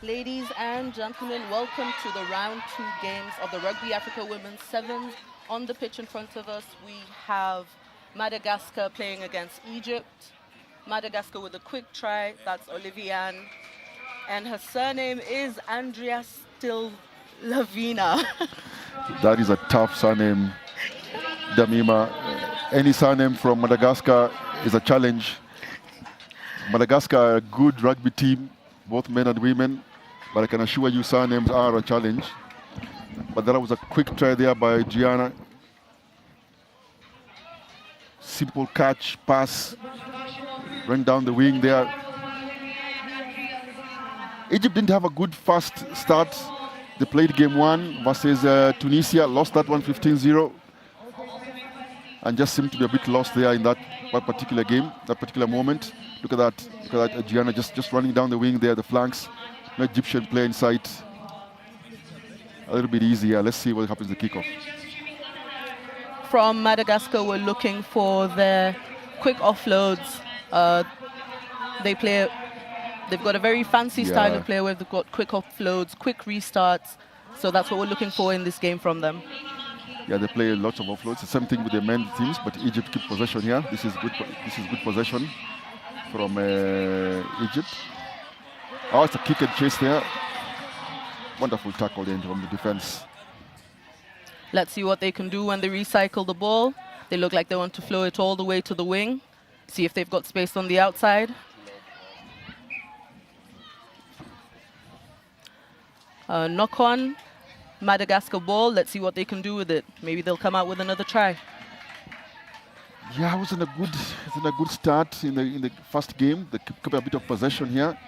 Ladies and gentlemen, welcome to the round two games of the Rugby Africa Women's Sevens. On the pitch in front of us, we have Madagascar playing against Egypt. Madagascar with a quick try, that's Oliviane. And her surname is Andrea Stillavina. That is a tough surname, Damima. Any surname from Madagascar is a challenge. Madagascar are a good rugby team, both men and women, but I can assure you surnames are a challenge. But that was a quick try there by Gianna. Simple catch, pass, ran down the wing there. Egypt didn't have a good fast start. They played game one versus Tunisia, lost that one 15-0, and just seemed to be a bit lost there in that particular game, that particular moment. Look at that, Gianna just running down the wing there, the flanks. No Egyptian player in sight. A little bit easier. Let's see what happens in the kickoff. From Madagascar, we're looking for their quick offloads. They've got a very fancy style of play where they've got quick offloads, quick restarts. So that's what we're looking for in this game from them. Yeah, they play lots of offloads. The same thing with the men's teams, but Egypt keep possession here. This is good possession from Egypt. Oh, it's a kick and chase there. Wonderful tackle then from the defense. Let's see what they can do when they recycle the ball. They look like they want to flow it all the way to the wing. See if they've got space on the outside. Knock on, Madagascar ball. Let's see what they can do with it. Maybe they'll come out with another try. Yeah, it was in a good start in the first game. They kept a bit of possession here.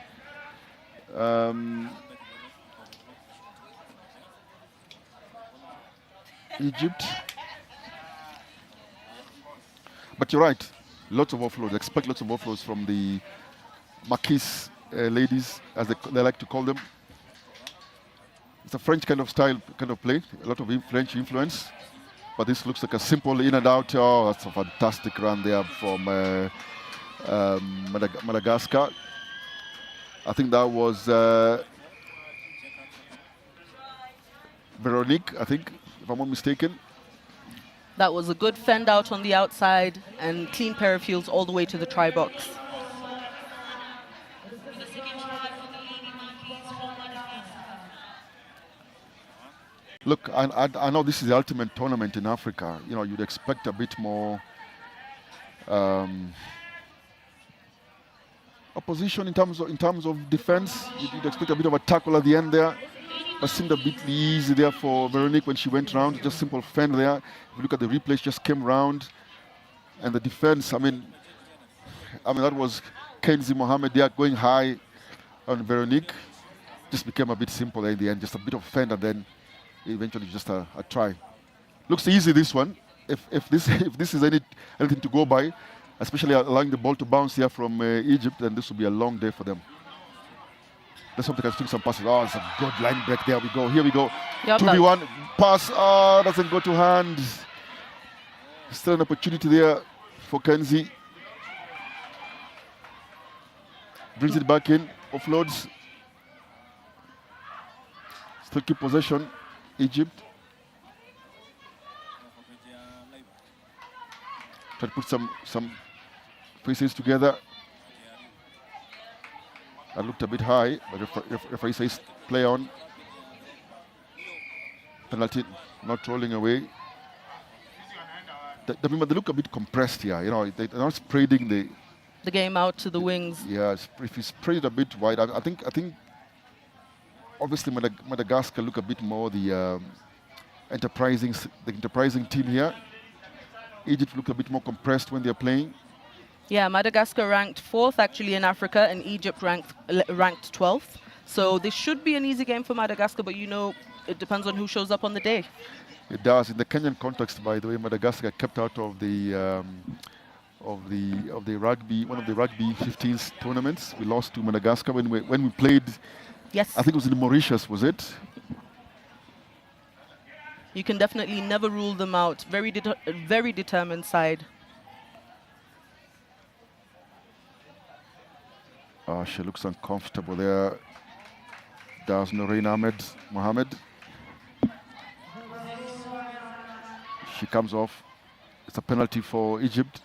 Egypt. But you're right, lots of offloads. Expect lots of offloads from the Marquise ladies, as they like to call them. It's a French kind of style, kind of play, a lot of French influence. But this looks like a simple in and out. Oh, that's a fantastic run there from Madagascar. I think that was Veronique, I think, if I'm not mistaken. That was a good fend out on the outside and clean pair of heels all the way to the try box. Look, I know this is the ultimate tournament in Africa. You know, you'd expect a bit more opposition in terms of defense. You'd expect a bit of a tackle at the end there. But seemed a bit easy there for Veronique when she went round. Just simple fend there. If you look at the replay, she just came round. And the defense, I mean that was Kenzie Mohammed there going high on Veronique. Just became a bit simple there in the end. Just a bit of fend and then eventually just a try. Looks easy, this one. If this is anything to go by, especially allowing the ball to bounce here from Egypt, then this will be a long day for them. Let's hope they can swing some passes. Oh, it's a good line break. There we go. Here we go. Yep, 2v1 pass. Oh, doesn't go to hand. Still an opportunity there for Kenzie. Brings it back in. Offloads. Still keep possession. Egypt. Try to put some faces together. That looked a bit high, but referee says play on. Penalty, not rolling away. They look a bit compressed here. You know, they're not spreading the game out to the wings. Yeah, if you spread it a bit wide, I think obviously Madagascar look a bit more the enterprising team here. Egypt look a bit more compressed when they're playing. Yeah, Madagascar ranked 4th actually in Africa, and Egypt ranked 12th. So this should be an easy game for Madagascar, but you know, it depends on who shows up on the day. It does. In the Kenyan context, by the way, Madagascar kept out of the rugby, one of the rugby 15s tournaments. We lost to Madagascar when we played. Yes. I think it was in Mauritius, was it? You can definitely never rule them out. Very determined side. She looks uncomfortable there. There's Noreen Ahmed Mohammed. She comes off. It's a penalty for Egypt.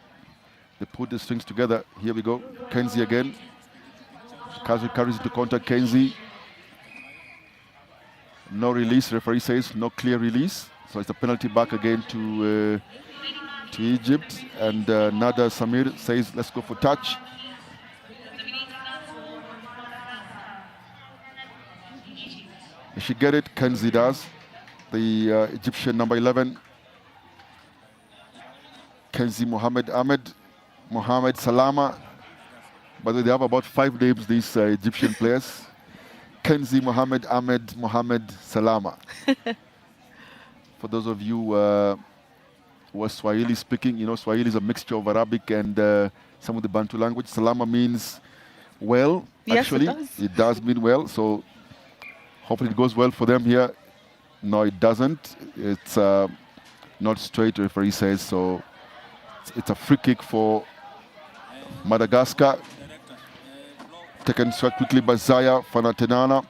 They put the strings together. Here we go. Kenzie again. Carries into contact. Kenzie. No release. Referee says no clear release. So it's a penalty back again to Egypt. And Nada Samir says let's go for touch. Did she get it? Kenzie does. The Egyptian number 11. Kenzie Mohammed Ahmed. Mohammed Salama. But they have about 5 names, these Egyptian players. Kenzie Mohammed Ahmed Mohammed Salama. For those of you who are Swahili speaking, you know, Swahili is a mixture of Arabic and some of the Bantu language. Salama means well, Yes, actually. it does. It does mean well, so hopefully it goes well for them here. No, it doesn't. It's not straight, the referee says, so it's a free kick for Madagascar. Taken shot quickly by Zaya Fanatenana.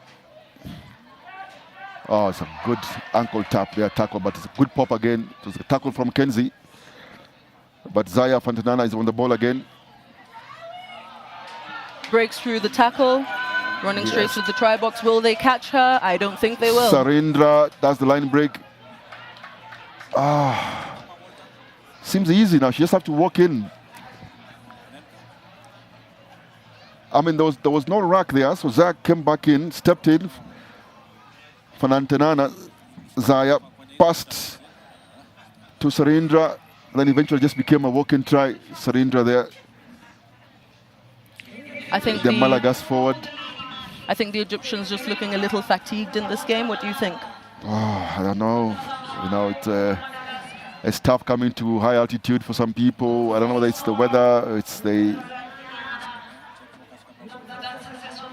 Oh, it's a good ankle tap there, tackle, but it's a good pop again. It was a tackle from Kenzie. But Zaya Fanatenana is on the ball again. Breaks through the tackle, running straight Yes. to the try box. Will they catch her? I don't think they will. Sarindra, that's the line break. Seems easy now. She just have to walk in. I mean, there was no rack there, so Zaya came back in, stepped in. Fanantenana, Zaya passed to Sarindra, then eventually just became a walk-in try. Sarindra there, I think the Malagas forward. I think the Egyptians just looking a little fatigued in this game. What do you think? I don't know. You know, it's tough coming to high altitude for some people. I don't know whether it's the weather, it's the...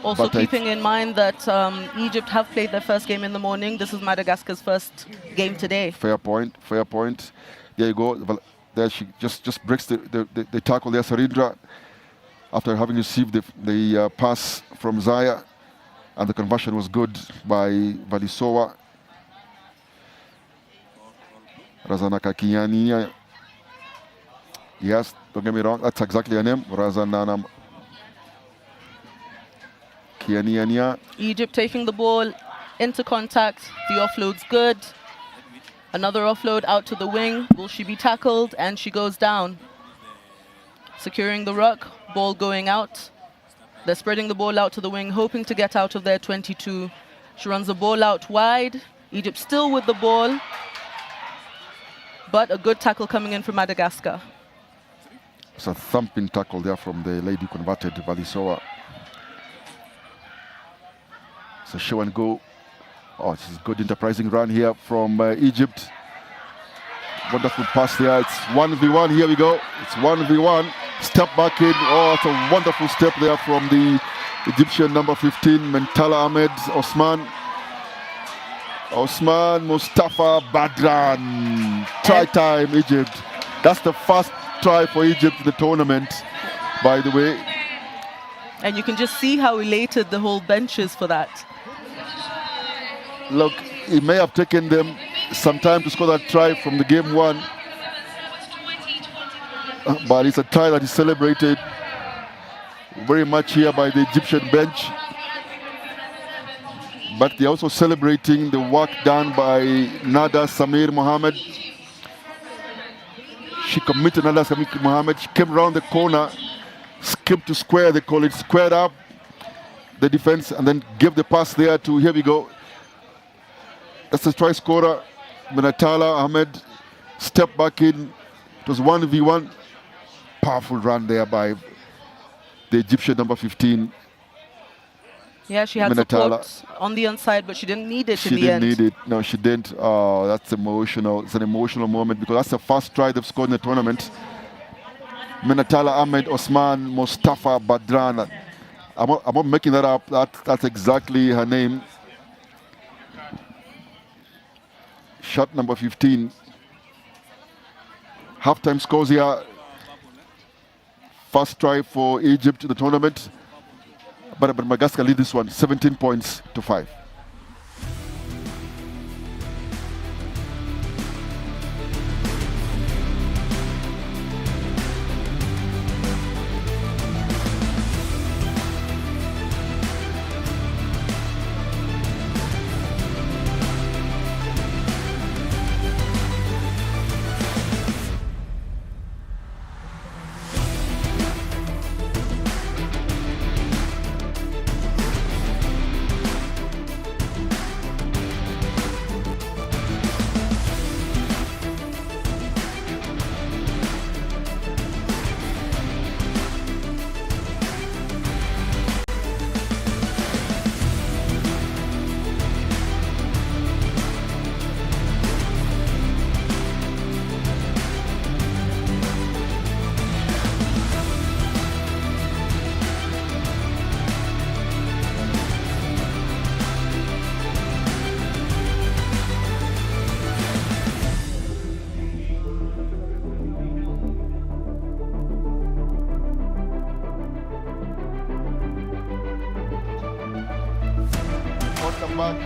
Also But keeping in mind that Egypt have played their first game in the morning. This is Madagascar's first game today. Fair point, fair point. There you go. There she just breaks the tackle there, Sarindra, after having received the pass from Zaya, and the conversion was good by Valisowa. Razana Kakiani. Yes, don't get me wrong, that's exactly her name. Razana Kianiania. Egypt taking the ball into contact. The offload's good. Another offload out to the wing. Will she be tackled? And she goes down. Securing the ruck. Ball going out. They're spreading the ball out to the wing, hoping to get out of their 22. She runs the ball out wide. Egypt still with the ball. But a good tackle coming in from Madagascar. It's a thumping tackle there from the lady converted, Valisowa. It's a show and go. Oh, this is good enterprising run here from Egypt. Wonderful pass there. It's 1v1. Here we go. It's 1v1. Step back in. Oh, it's a wonderful step there from the Egyptian number 15, Mentala Ahmed Osman. Osman Mustafa Badran. Try time, Egypt. That's the first try for Egypt in the tournament, by the way. And you can just see how elated the whole bench is for that. Look, it may have taken them some time to score that try from the game one, but it's a try that is celebrated very much here by the Egyptian bench. But they're also celebrating the work done by Nada Samir Mohammed. She committed Nada Samir Mohammed. She came around the corner, skipped to square, they call it, squared up the defense, and then gave the pass there to, here we go. That's the try scorer, Menatala Ahmed. Step back in. It was 1v1. Powerful run there by the Egyptian number 15. Yeah, she had Menatala. support on the inside, but she didn't need it She in the end. didn't need it. No, she didn't. Oh, that's emotional. It's an emotional moment because that's the first try they've scored in the tournament. Menatala Ahmed Osman Mustafa Badran. I'm not making that up. That's exactly her name. Shot number 15. Halftime scores here. First try for Egypt in the tournament. But Madagascar lead this one 17 points to 5. Welcome back.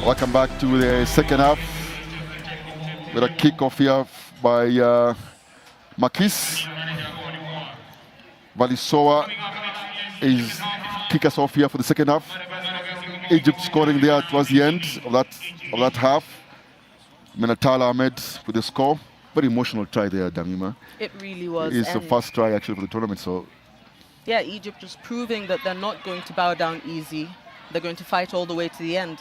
Welcome back to the second half. With a kick-off here by Makis. Valisoa is kick us off here for the second half. Egypt scoring there towards the end of that half. Menatala Ahmed with the score. Very emotional try there, Damima. It really was. It's the first try actually for the tournament. So yeah, Egypt is proving that they're not going to bow down easy. They're going to fight all the way to the end.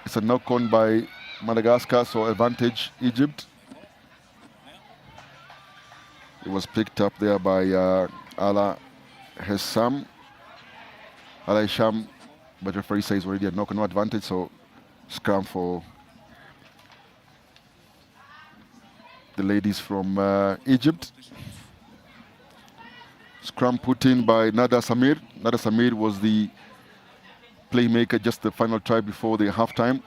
It's a knock-on by Madagascar, so advantage Egypt. It was picked up there by Ala Hessam. Ala Hesham, but referee says already a knock-on advantage, so scrum for the ladies from Egypt. Scrum put in by Nada Samir. Nada Samir was the playmaker, just the final try before the halftime.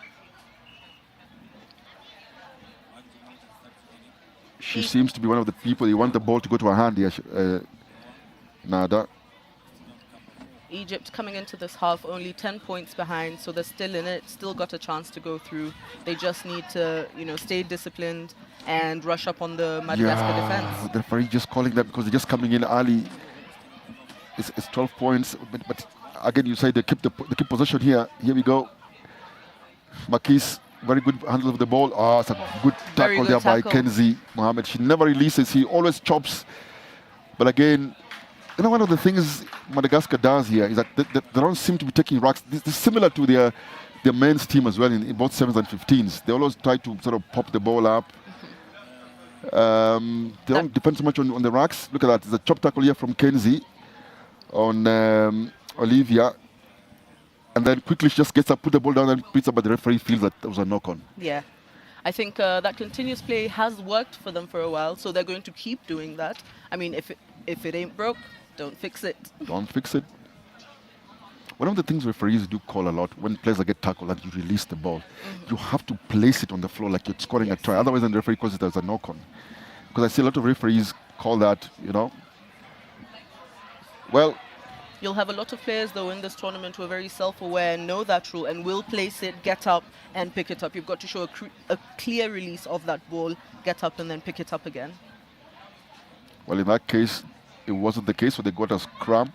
She seems to be one of the people, you want the ball to go to her hand here, Nada. Egypt coming into this half only 10 points behind, so they're still in it, still got a chance to go through. They just need to, stay disciplined and rush up on the Madagascar defense. The referee just calling that because they're just coming in early. It's 12 points, but again, you say they keep possession here. Here we go. Makis, very good handle of the ball. It's a good tackle there by Kenzie Mohammed. She never releases. He always chops. But again, one of the things Madagascar does here is that they don't seem to be taking racks. This is similar to their men's team as well in both 7s and 15s. They always try to sort of pop the ball up. They don't depend so much on the racks. Look at that. There's a chop tackle here from Kenzie on Olivia. And then quickly she just gets up, put the ball down and beats up, but the referee feels that there was a knock-on. Yeah. I think that continuous play has worked for them for a while, so they're going to keep doing that. I mean, if it ain't broke, don't fix it. Don't fix it. One of the things referees do call a lot when players get tackled and you release the ball, you have to place it on the floor like you're scoring a try. Otherwise, the referee calls it as a knock-on. Because I see a lot of referees call that, Well, you'll have a lot of players, though, in this tournament who are very self-aware, know that rule, and will place it, get up, and pick it up. You've got to show a clear release of that ball, get up, and then pick it up again. Well, in that case, it wasn't the case, so they got a scrum,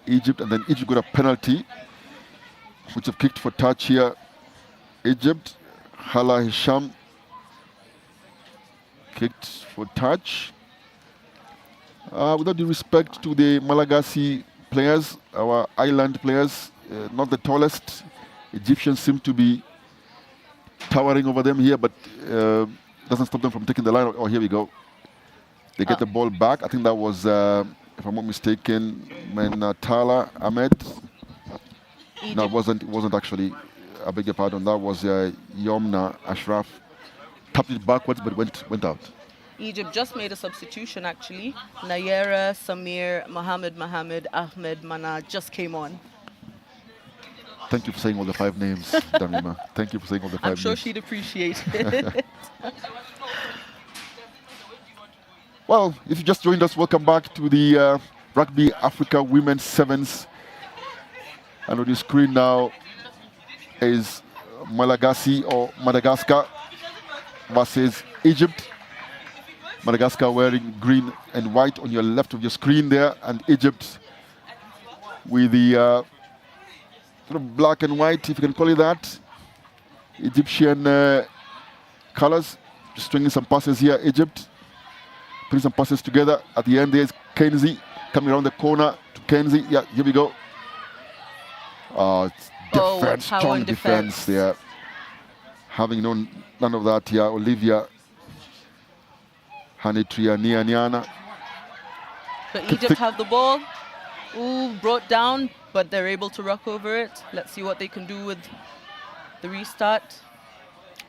Egypt, and then Egypt got a penalty, which have kicked for touch here. Egypt, Hala Hisham kicked for touch. With all due respect to the Malagasy players, our island players, not the tallest. Egyptians seem to be towering over them here, but doesn't stop them from taking the line. Oh, here we go. They get the ball back. I think that was, if I'm not mistaken, Menatala Ahmed. Egypt. No, it wasn't actually. I beg your pardon. That was Yomna Ashraf. Tapped it backwards, but went out. Egypt just made a substitution, actually. Nayera, Samir, Mohammed, Ahmed, Mana just came on. Thank you for saying all the 5 names, Damima. Thank you for saying all the 5 names. I'm sure she'd appreciate it. Well, if you just joined us, welcome back to the Rugby Africa Women's Sevens. And on the screen now is Malagasy or Madagascar versus Egypt. Madagascar wearing green and white on your left of your screen there, and Egypt with the sort of black and white, if you can call it that. Egyptian colors. Just stringing some passes here, Egypt. Putting some passes together. At the end, there's Kenzie coming around the corner to Kenzie. Yeah, here we go. It's defense, strong defense there. Having known none of that here, Olivia Hanitria Nianyana. But Egypt have the ball. Ooh, brought down, but they're able to rock over it. Let's see what they can do with the restart.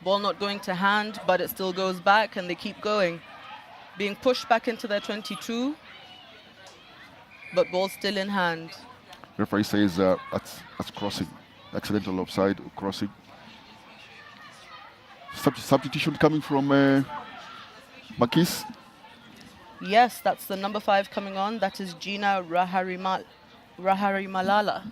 Ball not going to hand, but it still goes back, and they keep going. Being pushed back into their 22, but ball still in hand. Referee says that's crossing. Accidental offside crossing. Substitution coming from Makis. Yes, that's the number 5 coming on. That is Gina Raharimalala.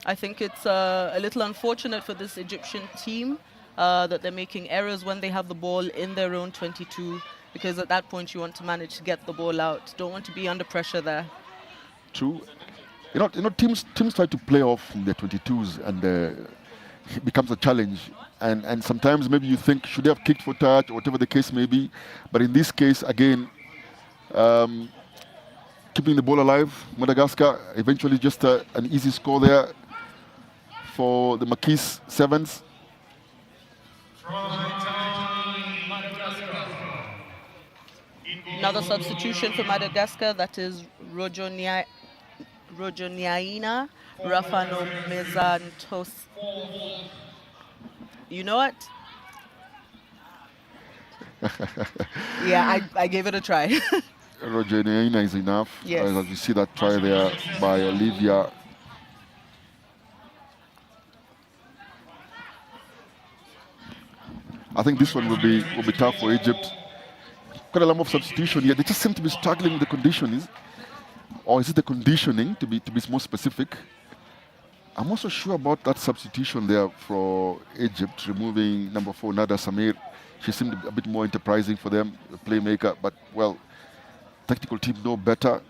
I think it's a little unfortunate for this Egyptian team that they're making errors when they have the ball in their own 22, because at that point you want to manage to get the ball out. Don't want to be under pressure there. True. Teams try to play off their 22s, and it becomes a challenge. And sometimes maybe you think, should they have kicked for touch, or whatever the case may be. But in this case, again, keeping the ball alive, Madagascar, eventually just an easy score there for the Maquis Sevens. Another substitution for Madagascar, that is Rojoniaina Rafano Mezantos. You know what? Yeah, I gave it a try. Rojoniaina is enough. Yes. As you see that try there by Olivia. I think this one will be tough for Egypt. Quite a lot of substitution here. They just seem to be struggling with the conditions. Or is it the conditioning, to be more specific? I'm also sure about that substitution there for Egypt, removing number 4, Nada Samir. She seemed a bit more enterprising for them, a playmaker, but, well, technical team know better.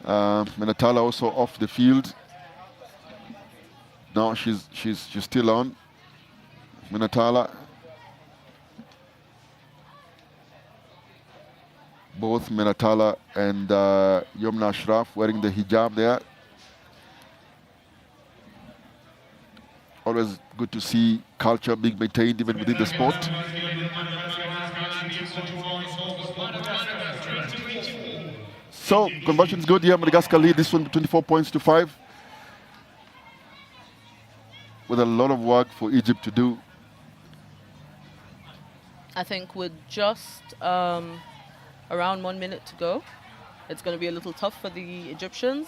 Menatala also off the field. Now she's still on. Menatala. Both Menatala and Yomna Ashraf wearing the hijab there. Always good to see culture being maintained even within the sport. So, conversion is good here. Madagascar lead this one 24 points to 5. With a lot of work for Egypt to do. I think with just around 1 minute to go, it's going to be a little tough for the Egyptians.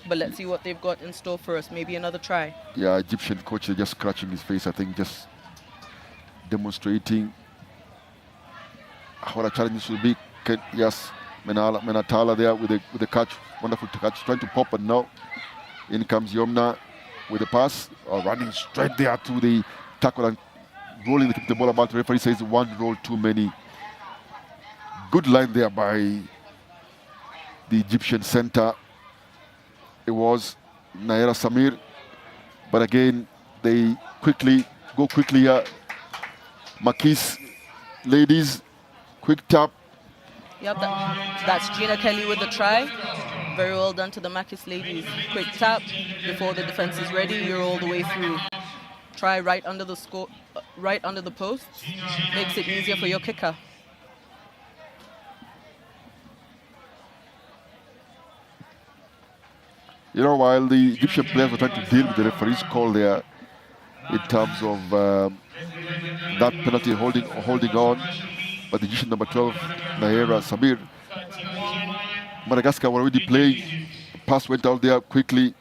But let's see what they've got in store for us. Maybe another try. Yeah, Egyptian coach is just scratching his face, I think, just demonstrating what a challenge this will be. Yes, Menatala there with the catch, wonderful catch, trying to pop, but no. In comes Yomna with the pass, running straight there to the tackle and rolling the ball about. The referee says one roll too many. Good line there by the Egyptian center. It was Naira Samir, but again, they go quickly here. Maquis ladies, quick tap. Yep, that's Gina Kelly with the try. Very well done to the Maquis ladies. Quick tap before the defense is ready. You're all the way through. Try right under the post. Makes it easier for your kicker. While the Egyptian players were trying to deal with the referee's call there in terms of that penalty holding on, but the Egyptian number 12, Naira Samir, Madagascar were already playing. Pass went out there quickly,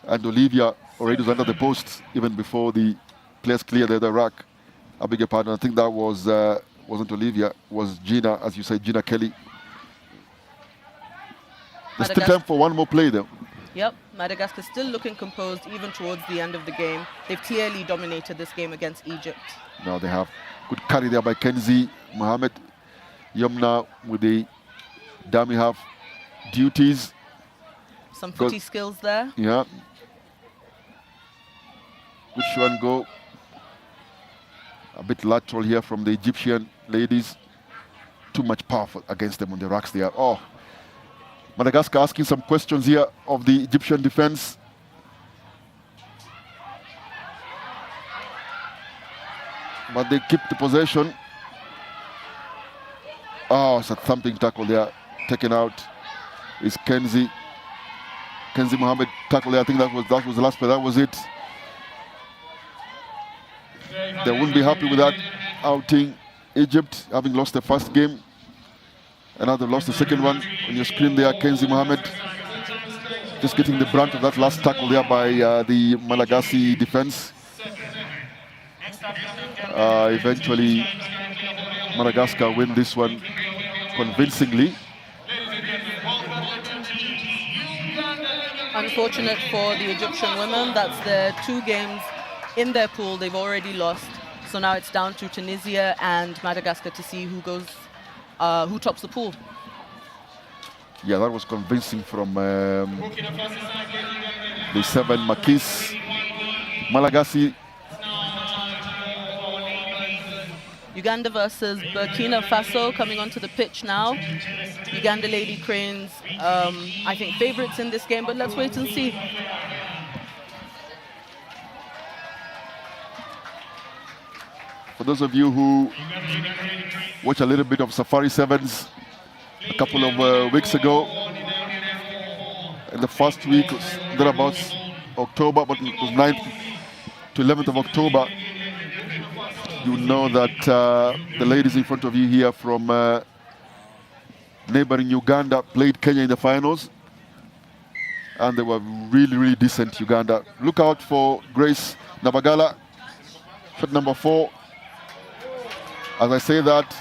and Olivia already was under the post even before the players cleared the rack. I beg your pardon. I think that wasn't Olivia, it was Gina, as you said, Gina Kelly. There's still time for one more play though. Yep, Madagascar still looking composed even towards the end of the game. They've clearly dominated this game against Egypt. Now they have good carry there by Kenzie Mohammed. Yomna with the dummy half duties. Some footy skills there. Yeah. Good show and go. A bit lateral here from the Egyptian ladies. Too much power against them on the racks there. Oh. Madagascar asking some questions here of the Egyptian defense. But they keep the possession. Oh, it's a thumping tackle there. Taken out is Kenzie Mohammed tackle there. I think that was the last play. That was it. They wouldn't be happy with that outing. Egypt having lost the first game. And now they've lost the second one. On your screen there, Kenzie Mohammed just getting the brunt of that last tackle there by the Malagasy defense. Eventually, Madagascar win this one convincingly. Unfortunate for the Egyptian women, that's their 2 games in their pool they've already lost. So now it's down to Tunisia and Madagascar to see who goes, who tops the pool. Yeah, that was convincing from the 7 Makis. Malagasy. Uganda versus Burkina Faso coming onto the pitch now. Uganda Lady Cranes, I think, favorites in this game, but let's wait and see. For those of you who watch a little bit of Safari Sevens a couple of weeks ago, in the first week, thereabouts October, but it was 9th to 11th of October, you know that the ladies in front of you here from neighboring Uganda played Kenya in the finals, and they were really, really decent, Uganda. Look out for Grace Nabagala, shot number 4. As I say that,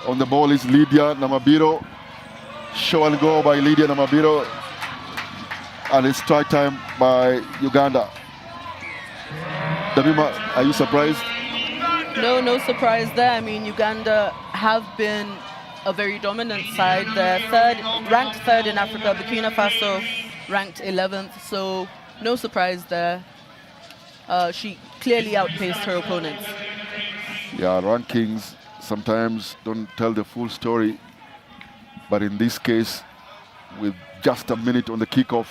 on the ball is Lydia Namabiro. Show and go by Lydia Namabiro, and it's strike time by Uganda. Damima, are you surprised? No, no surprise there. I mean, Uganda have been a very dominant side. They're ranked third in Africa. Burkina Faso ranked 11th, so no surprise there. She clearly outpaced her opponents. Yeah, rankings sometimes don't tell the full story, but in this case, with just a minute on the kickoff,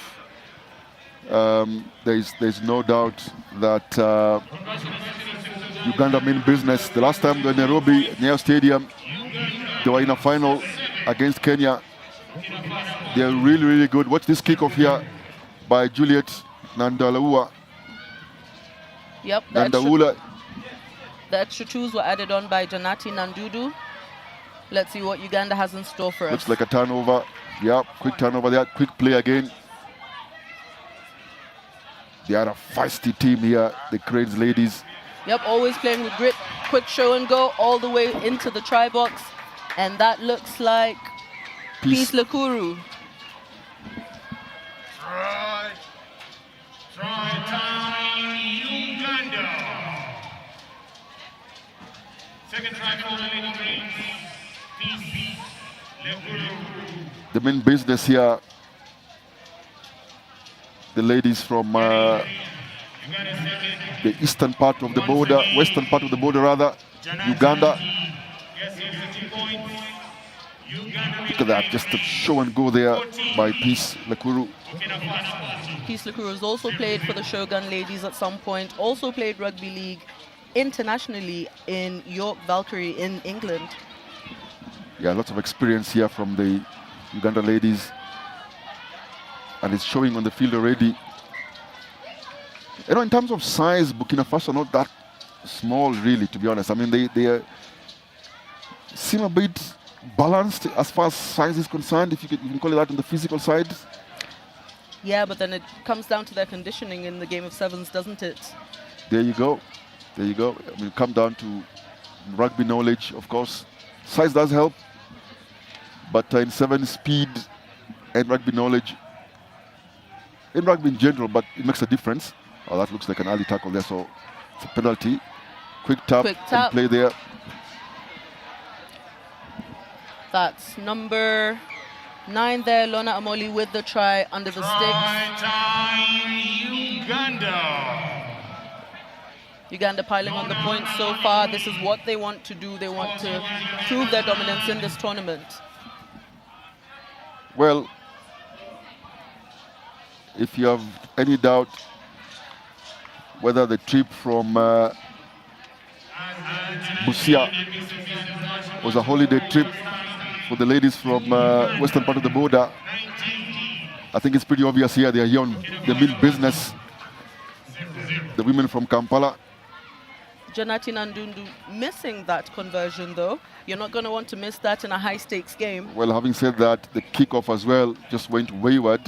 there's no doubt that Uganda mean business. The last time they were in Nairobi, Nyayo Stadium, they were in a final against Kenya. They're really, really good. Watch this kickoff here by Juliet Nandalaua. Yep, the extra 2s were added on by Janati Nandudu. Let's see what Uganda has in store for us. Looks like a turnover. Yeah, quick turnover there. Quick play again. They are a feisty team here, the Cranes ladies. Yep, always playing with grit. Quick show and go all the way into the try box. And that looks like Peace Lekuru. Try time, Uganda. Second try for the Lady Cranes. Peace Lekuru. The main business here, the ladies from the eastern part of the border, western part of the border rather, Uganda. Look at that, just a show and go there by Peace Lekuru. Peace Lekuru has also played for the Shogun ladies at some point, also played rugby league internationally in York Valkyrie in England. Yeah, lots of experience here from the Uganda ladies, and it's showing on the field already. You know, in terms of size, Burkina Faso are not that small, really, to be honest. I mean, they seem a bit balanced as far as size is concerned, if you can call it that, on the physical side. Yeah, but then it comes down to their conditioning in the game of sevens, doesn't it? There you go. There you go. I mean, come down to rugby knowledge, of course. Size does help, but in seven, speed and rugby knowledge, in rugby in general, but it makes a difference. Oh, that looks like an early tackle there, so it's a penalty. Quick tap and play there. That's number 9 there, Lona Amoli with the try under the sticks. Time, Uganda. Uganda piling on the points so far. This is what they want to do. They want to prove their dominance in this tournament. Well, if you have any doubt whether the trip from Busia was a holiday trip for the ladies from western part of the border, I think it's pretty obvious here. They are here on the mean business. The women from Kampala. Janati Nandundu missing that conversion, though. You're not going to want to miss that in a high-stakes game. Well, having said that, the kickoff as well just went wayward.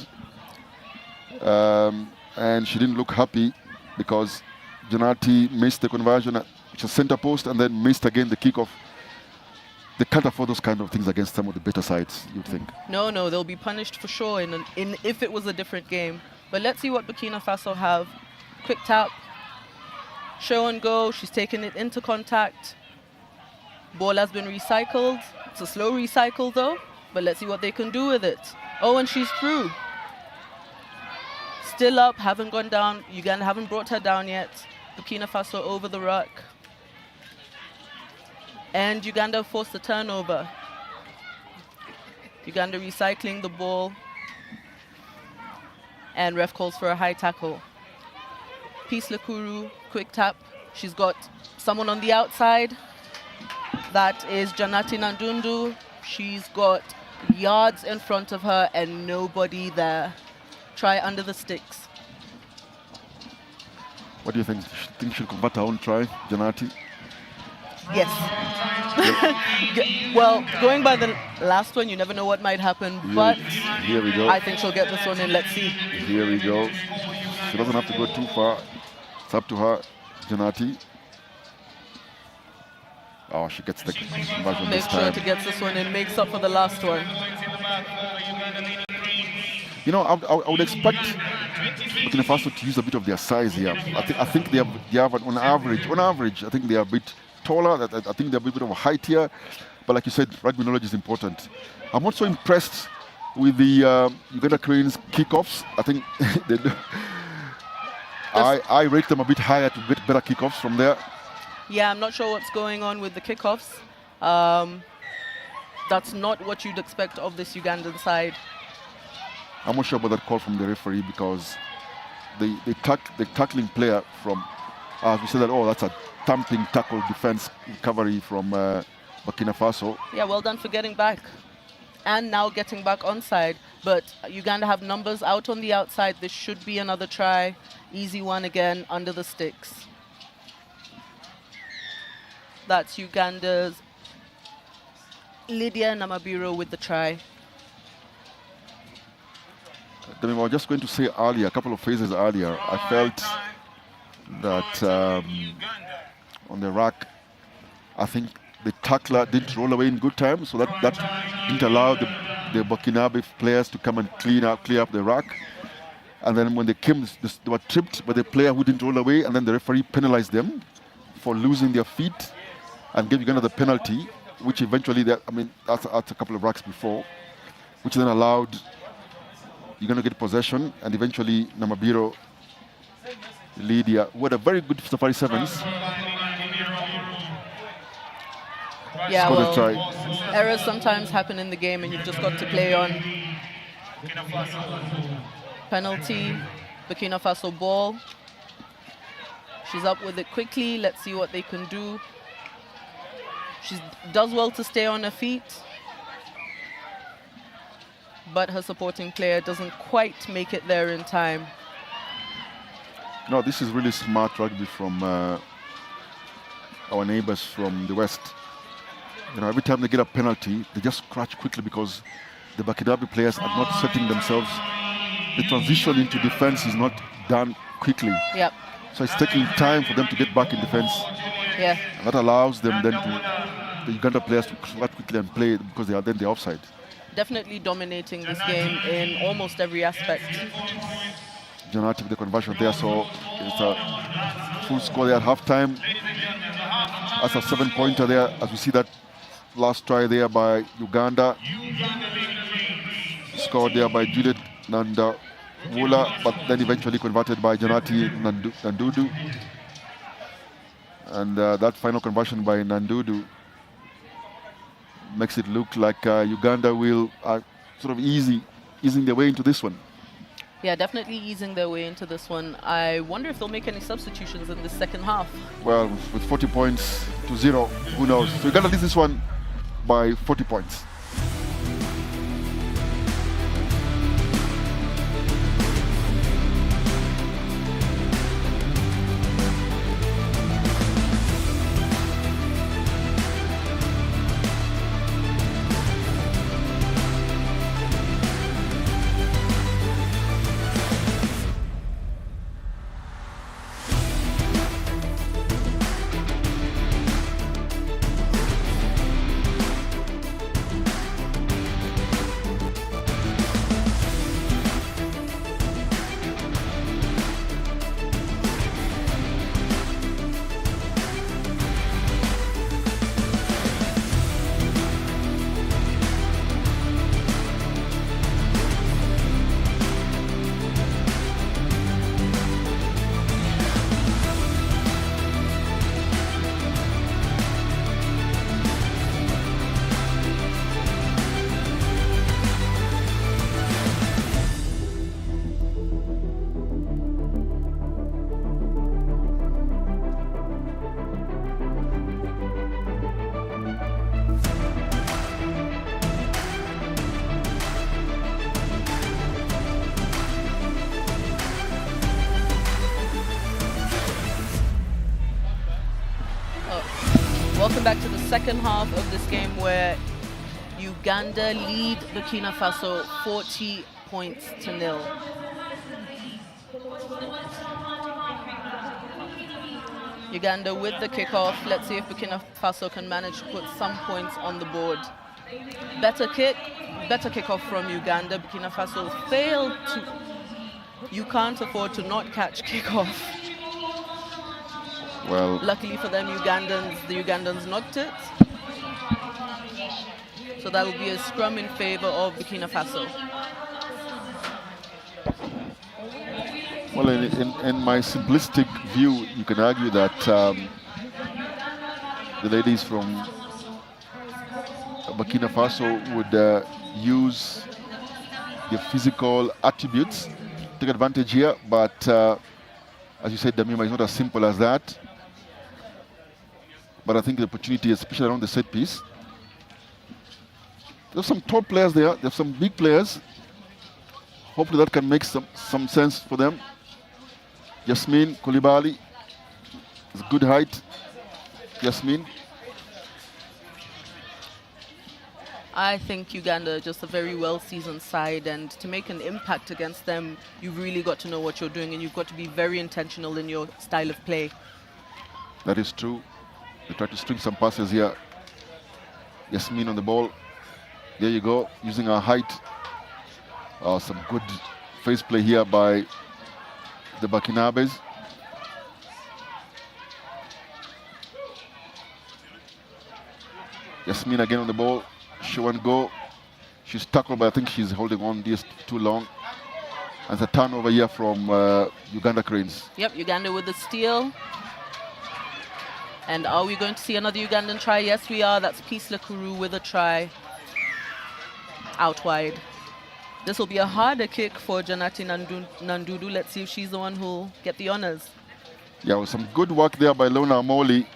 And she didn't look happy because Janati missed the conversion, which is center post, and then missed again the kickoff. They can't afford those kind of things against some of the better sides, you'd think. No, they'll be punished for sure in if it was a different game. But let's see what Burkina Faso have. Quick tap, show and go. She's taken it into contact. Ball has been recycled. It's a slow recycle though, but let's see what they can do with it. Oh, and she's through. Still up, haven't gone down. Uganda haven't brought her down yet. Burkina Faso over the ruck. And Uganda forced the turnover. Uganda recycling the ball. And ref calls for a high tackle. Peace Lekuru, quick tap. She's got someone on the outside. That is Janati Nandundu. She's got yards in front of her and nobody there. Try under the sticks. What do you think? Think she'll convert her own try, Janati? Yes. Well, going by the last one, you never know what might happen, but Here we go. I think she'll get this one in. Let's see. Here we go. She doesn't have to go too far. It's up to her, Janati. Oh, she gets the conversion Make this sure time. to get this one in. Makes up for the last one. You know, I would expect Burkina Faso to use a bit of their size here. I think they have on average, I think they are a bit taller. I think they have a bit of a height here. But like you said, rugby knowledge is important. I'm also impressed with the Uganda Cranes kickoffs. I think they do. I rate them a bit higher to get better kickoffs from there. Yeah, I'm not sure what's going on with the kickoffs. That's not what you'd expect of this Ugandan side. I'm not sure about that call from the referee because the tackling player from, we said that, oh, that's a thumping tackle defense recovery from Burkina Faso. Yeah, well done for getting back. And now getting back onside. But Uganda have numbers out on the outside. This should be another try. Easy one again, under the sticks. That's Uganda's Lydia Namabiro with the try. I was just going to say earlier, a couple of phases earlier, I felt that on the rack, I think the tackler didn't roll away in good time, so that didn't allow the Burkinabe players to come and clear up the rack. And then when they came, they were tripped by the player who didn't roll away, and then the referee penalized them for losing their feet and gave Uganda the penalty, which eventually, that's a couple of racks before, which then allowed Uganda to get possession, and eventually Namabiro, Lydia, who had a very good Safari Sevens. Yeah, scored a well, try. errors sometimes happen in the game and you've just got to play on. Penalty, Burkina Faso ball. She's up with it quickly. Let's see what they can do. She does well to stay on her feet, but her supporting player doesn't quite make it there in time. No, this is really smart rugby from our neighbors from the West. You know, every time they get a penalty, they just scratch quickly because the Burkinabe players are not setting themselves. The transition into defense is not done quickly. Yep. So it's taking time for them to get back in defense. Yeah. And that allows them then the Uganda players to scratch quickly and play because they are then the offside. Definitely dominating this game in almost every aspect. Janati with the conversion there, so it's a full score there at halftime. That's a 7-pointer there, as we see that last try there by Uganda. Scored there by Juliet Nandawula, but then eventually converted by Janati Nandudu. And that final conversion by Nandudu makes it look like Uganda will sort of easing their way into this one. Yeah, definitely easing their way into this one. I wonder if they'll make any substitutions in the second half. Well, with 40 points to 0, who knows? So Uganda leads this one by 40 points. going back to the second half of this game where Uganda lead Burkina Faso 40 points to 0. Uganda with the kickoff. Let's see if Burkina Faso can manage to put some points on the board. Better kickoff from Uganda. Burkina Faso failed to. You can't afford to not catch kickoff. Well, luckily for them, the Ugandans knocked it. So that will be a scrum in favor of Burkina Faso. Well, in my simplistic view, you can argue that the ladies from Burkina Faso would use their physical attributes, take advantage here, but as you said, Damima, it's not as simple as that. But I think the opportunity, especially around the set piece, there's some top players there, there's some big players. Hopefully that can make some sense for them. Yasmin Koulibaly is good height. Yasmin. I think Uganda are just a very well-seasoned side, and to make an impact against them, you've really got to know what you're doing, and you've got to be very intentional in your style of play. That is true. They try to string some passes here. Yasmin on the ball. There you go, using her height. Some good face play here by the Burkinabes. Yasmin again on the ball. Show and go. She's tackled, but I think she's holding on just too long. And a turnover here from Uganda Cranes. Yep, Uganda with the steal. And are we going to see another Ugandan try? Yes, we are. That's Peace Lekuru with a try. Out wide. This will be a harder kick for Janati Nandudu. Let's see if she's the one who'll get the honors. Yeah, with some good work there by Lona Amoli,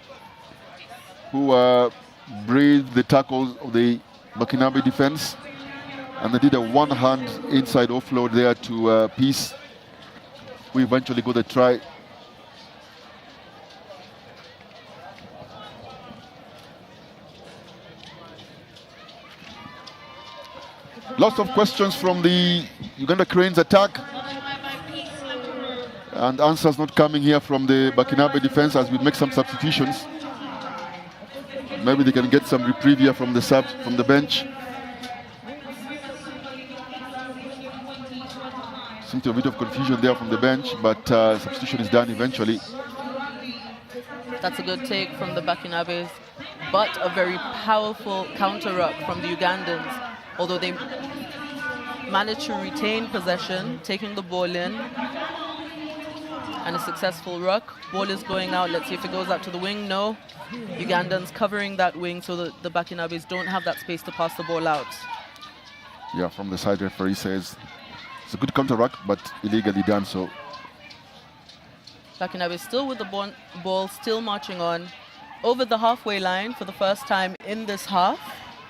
who breathed the tackles of the Burkinabe defense. And they did a one-hand inside offload there to Peace, who eventually got the try. Lots of questions from the Uganda Cranes attack. And answers not coming here from the Burkinabe defense as we make some substitutions. Maybe they can get some reprieve here from the subs, from the bench. Seems to be a bit of confusion there from the bench, but substitution is done eventually. That's a good take from the Burkinabes, but a very powerful counter-ruck from the Ugandans. Although they managed to retain possession, taking the ball in, and a successful ruck. Ball is going out. Let's see if it goes out to the wing. No. Ugandans covering that wing so that the Burkinabes don't have that space to pass the ball out. Yeah, from the side referee says it's a good counter-ruck, but illegally done so. Burkinabes still with the ball, still marching on. Over the halfway line for the first time in this half.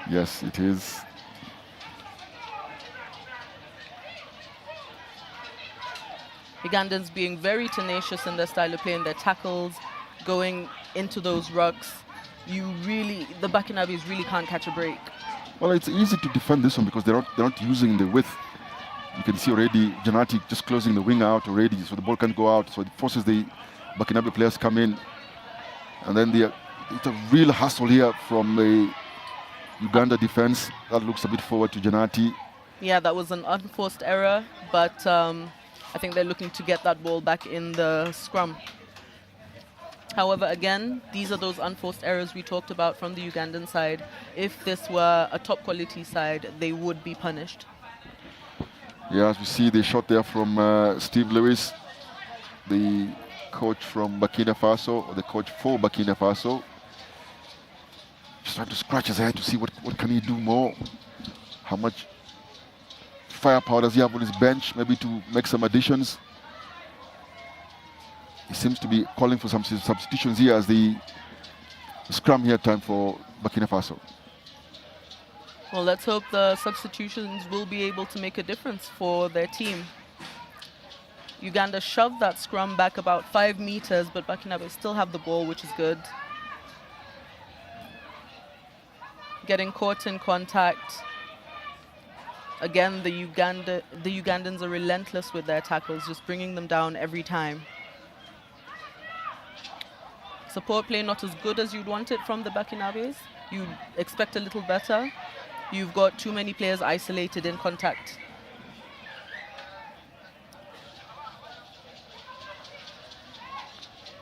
Yes, it is. Ugandans being very tenacious in their style of play and their tackles, going into those rucks. The Burkinabes really can't catch a break. Well, it's easy to defend this one because they're not using the width. You can see already Janati just closing the wing out already, so the ball can't go out. So it forces the Burkinabe players come in, and then it's a real hustle here from the Uganda defense. That looks a bit forward to Janati. Yeah, that was an unforced error, but I think they're looking to get that ball back in the scrum. However, again, these are those unforced errors we talked about from the Ugandan side. If this were a top quality side, they would be punished. Yeah, as we see the shot there from Steve Lewis, the coach from Burkina Faso, or the coach for Burkina Faso. Just trying to scratch his head to see what can he do more. How much firepower does he have on his bench, maybe to make some additions. He seems to be calling for some substitutions here as the scrum here time for Burkina Faso. Well, let's hope the substitutions will be able to make a difference for their team. Uganda shoved that scrum back about 5 meters, but Burkinabe still have the ball, which is good. getting caught in contact. Again, the Ugandans are relentless with their tackles, just bringing them down every time. Support play not as good as you'd want it from the Burkinabes. You'd expect a little better. You've got too many players isolated in contact.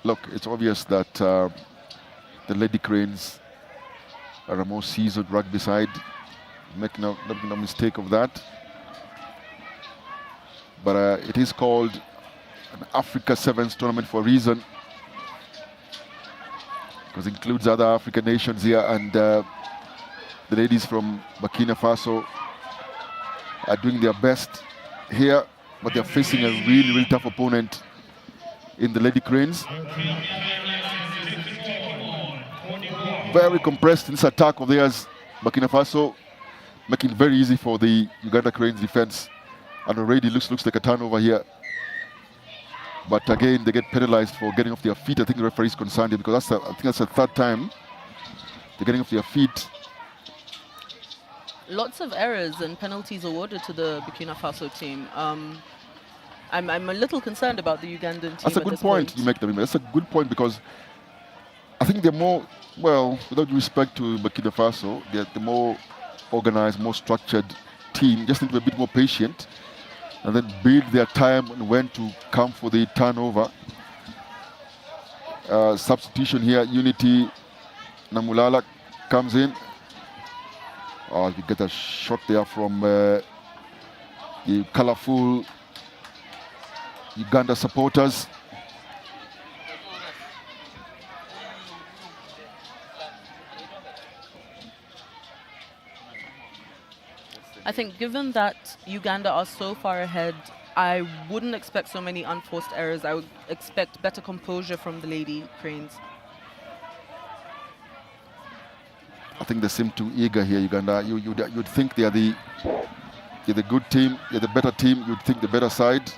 Look, it's obvious that the Lady Cranes are a more seasoned rugby side. Make no mistake of that. But it is called an Africa Sevens tournament for a reason, because it includes other African nations here, and the ladies from Burkina Faso are doing their best here, but they're facing a really, really tough opponent in the Lady Cranes. Very compressed in this attack of theirs, Burkina Faso, making it very easy for the Uganda Cranes defense, and already looks like a turnover here. But again, they get penalized for getting off their feet. I think the referee is concerned here, because I think that's the third time they're getting off their feet. Lots of errors and penalties awarded to the Burkina Faso team. I'm a little concerned about the Ugandan team. That's a good point you make, Damima. That's a good point, because I think they're more, well, without respect to Burkina Faso, they're the more organized, more structured team. Just need to be a bit more patient and then build their time and when to come for the turnover. Substitution here, Unity Namulala comes in. Oh, we get a shot there from the colorful Uganda supporters. I think given that Uganda are so far ahead, I wouldn't expect so many unforced errors. I would expect better composure from the Lady Cranes. I think they seem too eager here, Uganda. You'd think they're the good team, they're the better team. You'd think the better side.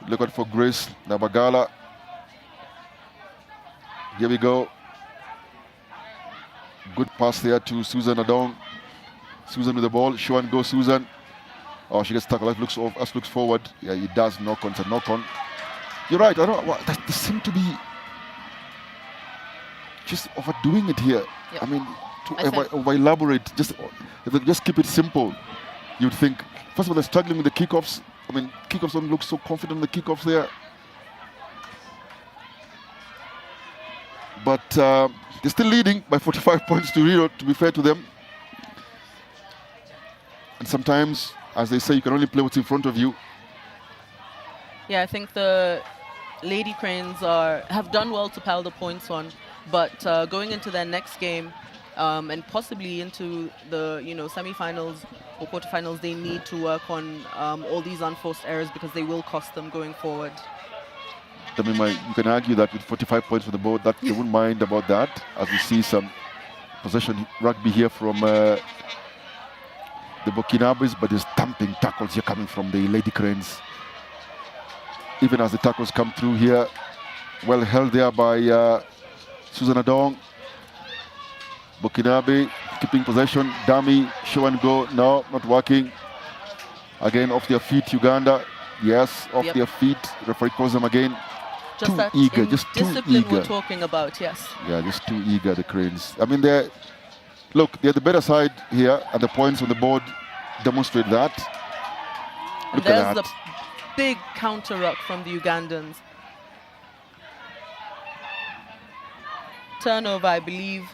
Look out for Grace Nabagala. Here we go. Good pass there to Susan Adong. Susan with the ball. Show and go, Susan. Oh, she gets tackled. Looks forward. Yeah, he does knock on. It's a knock on. You're right. I don't know. They seem to be just overdoing it here. Yep. I mean, over elaborate. Just keep it simple. You'd think. First of all, they're struggling with the kickoffs. I mean, kickoffs don't look so confident. The kickoffs there. But they're still leading by 45 points to 0, to be fair to them. And sometimes, as they say, you can only play what's in front of you. Yeah, I think the Lady Cranes have done well to pile the points on, but going into their next game and possibly into the semi-finals or quarterfinals, they need to work on all these unforced errors, because they will cost them going forward. I mean, you can argue that with 45 points on the board, that they wouldn't mind about that, as we see some possession rugby here from the Burkinabes, but there's thumping tackles here coming from the Lady Cranes. Even as the tackles come through here, well held there by Susan Adong. Burkinabe keeping possession, dummy, show and go, no, not working. Again, off their feet, Uganda. Yes, off their feet. Referee calls them again. Just too that eager, just too discipline eager. we're talking about, yes. Yeah, just too eager, the Cranes. I mean, they're the better side here, and the points on the board demonstrate that. And Look there's at the that. big counter ruck from the Ugandans. Turnover, I believe.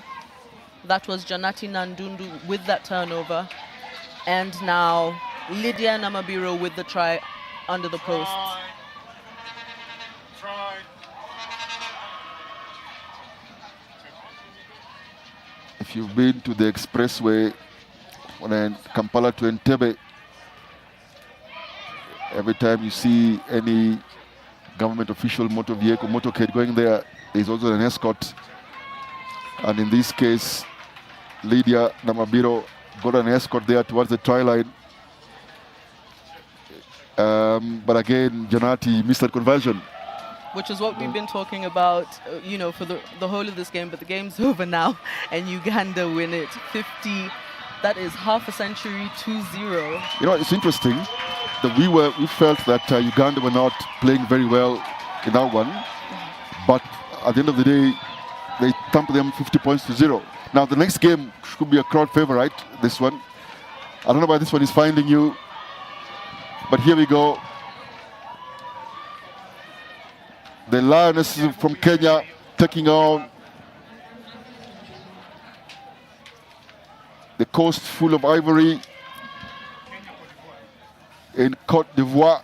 That was Janati Nandundu with that turnover. And now Lydia Namabiro with the try under the post. Try. If you've been to the expressway when Kampala to Entebbe, every time you see any government official motor vehicle, motorcade going there, there's also an escort. And in this case, Lydia Namabiro got an escort there towards the try line. But again, Janati missed that conversion. which is what we've been talking about, for the whole of this game. But the game's over now, and Uganda win it 50. That is half a century, 2-0. You know, it's interesting that we felt that Uganda were not playing very well in that one, but at the end of the day, they thumped them 50 points to 0. Now the next game could be a crowd favorite. This one, I don't know why this one is finding you, but here we go. The Lionesses from Kenya taking on the coast full of ivory in Cote d'Ivoire.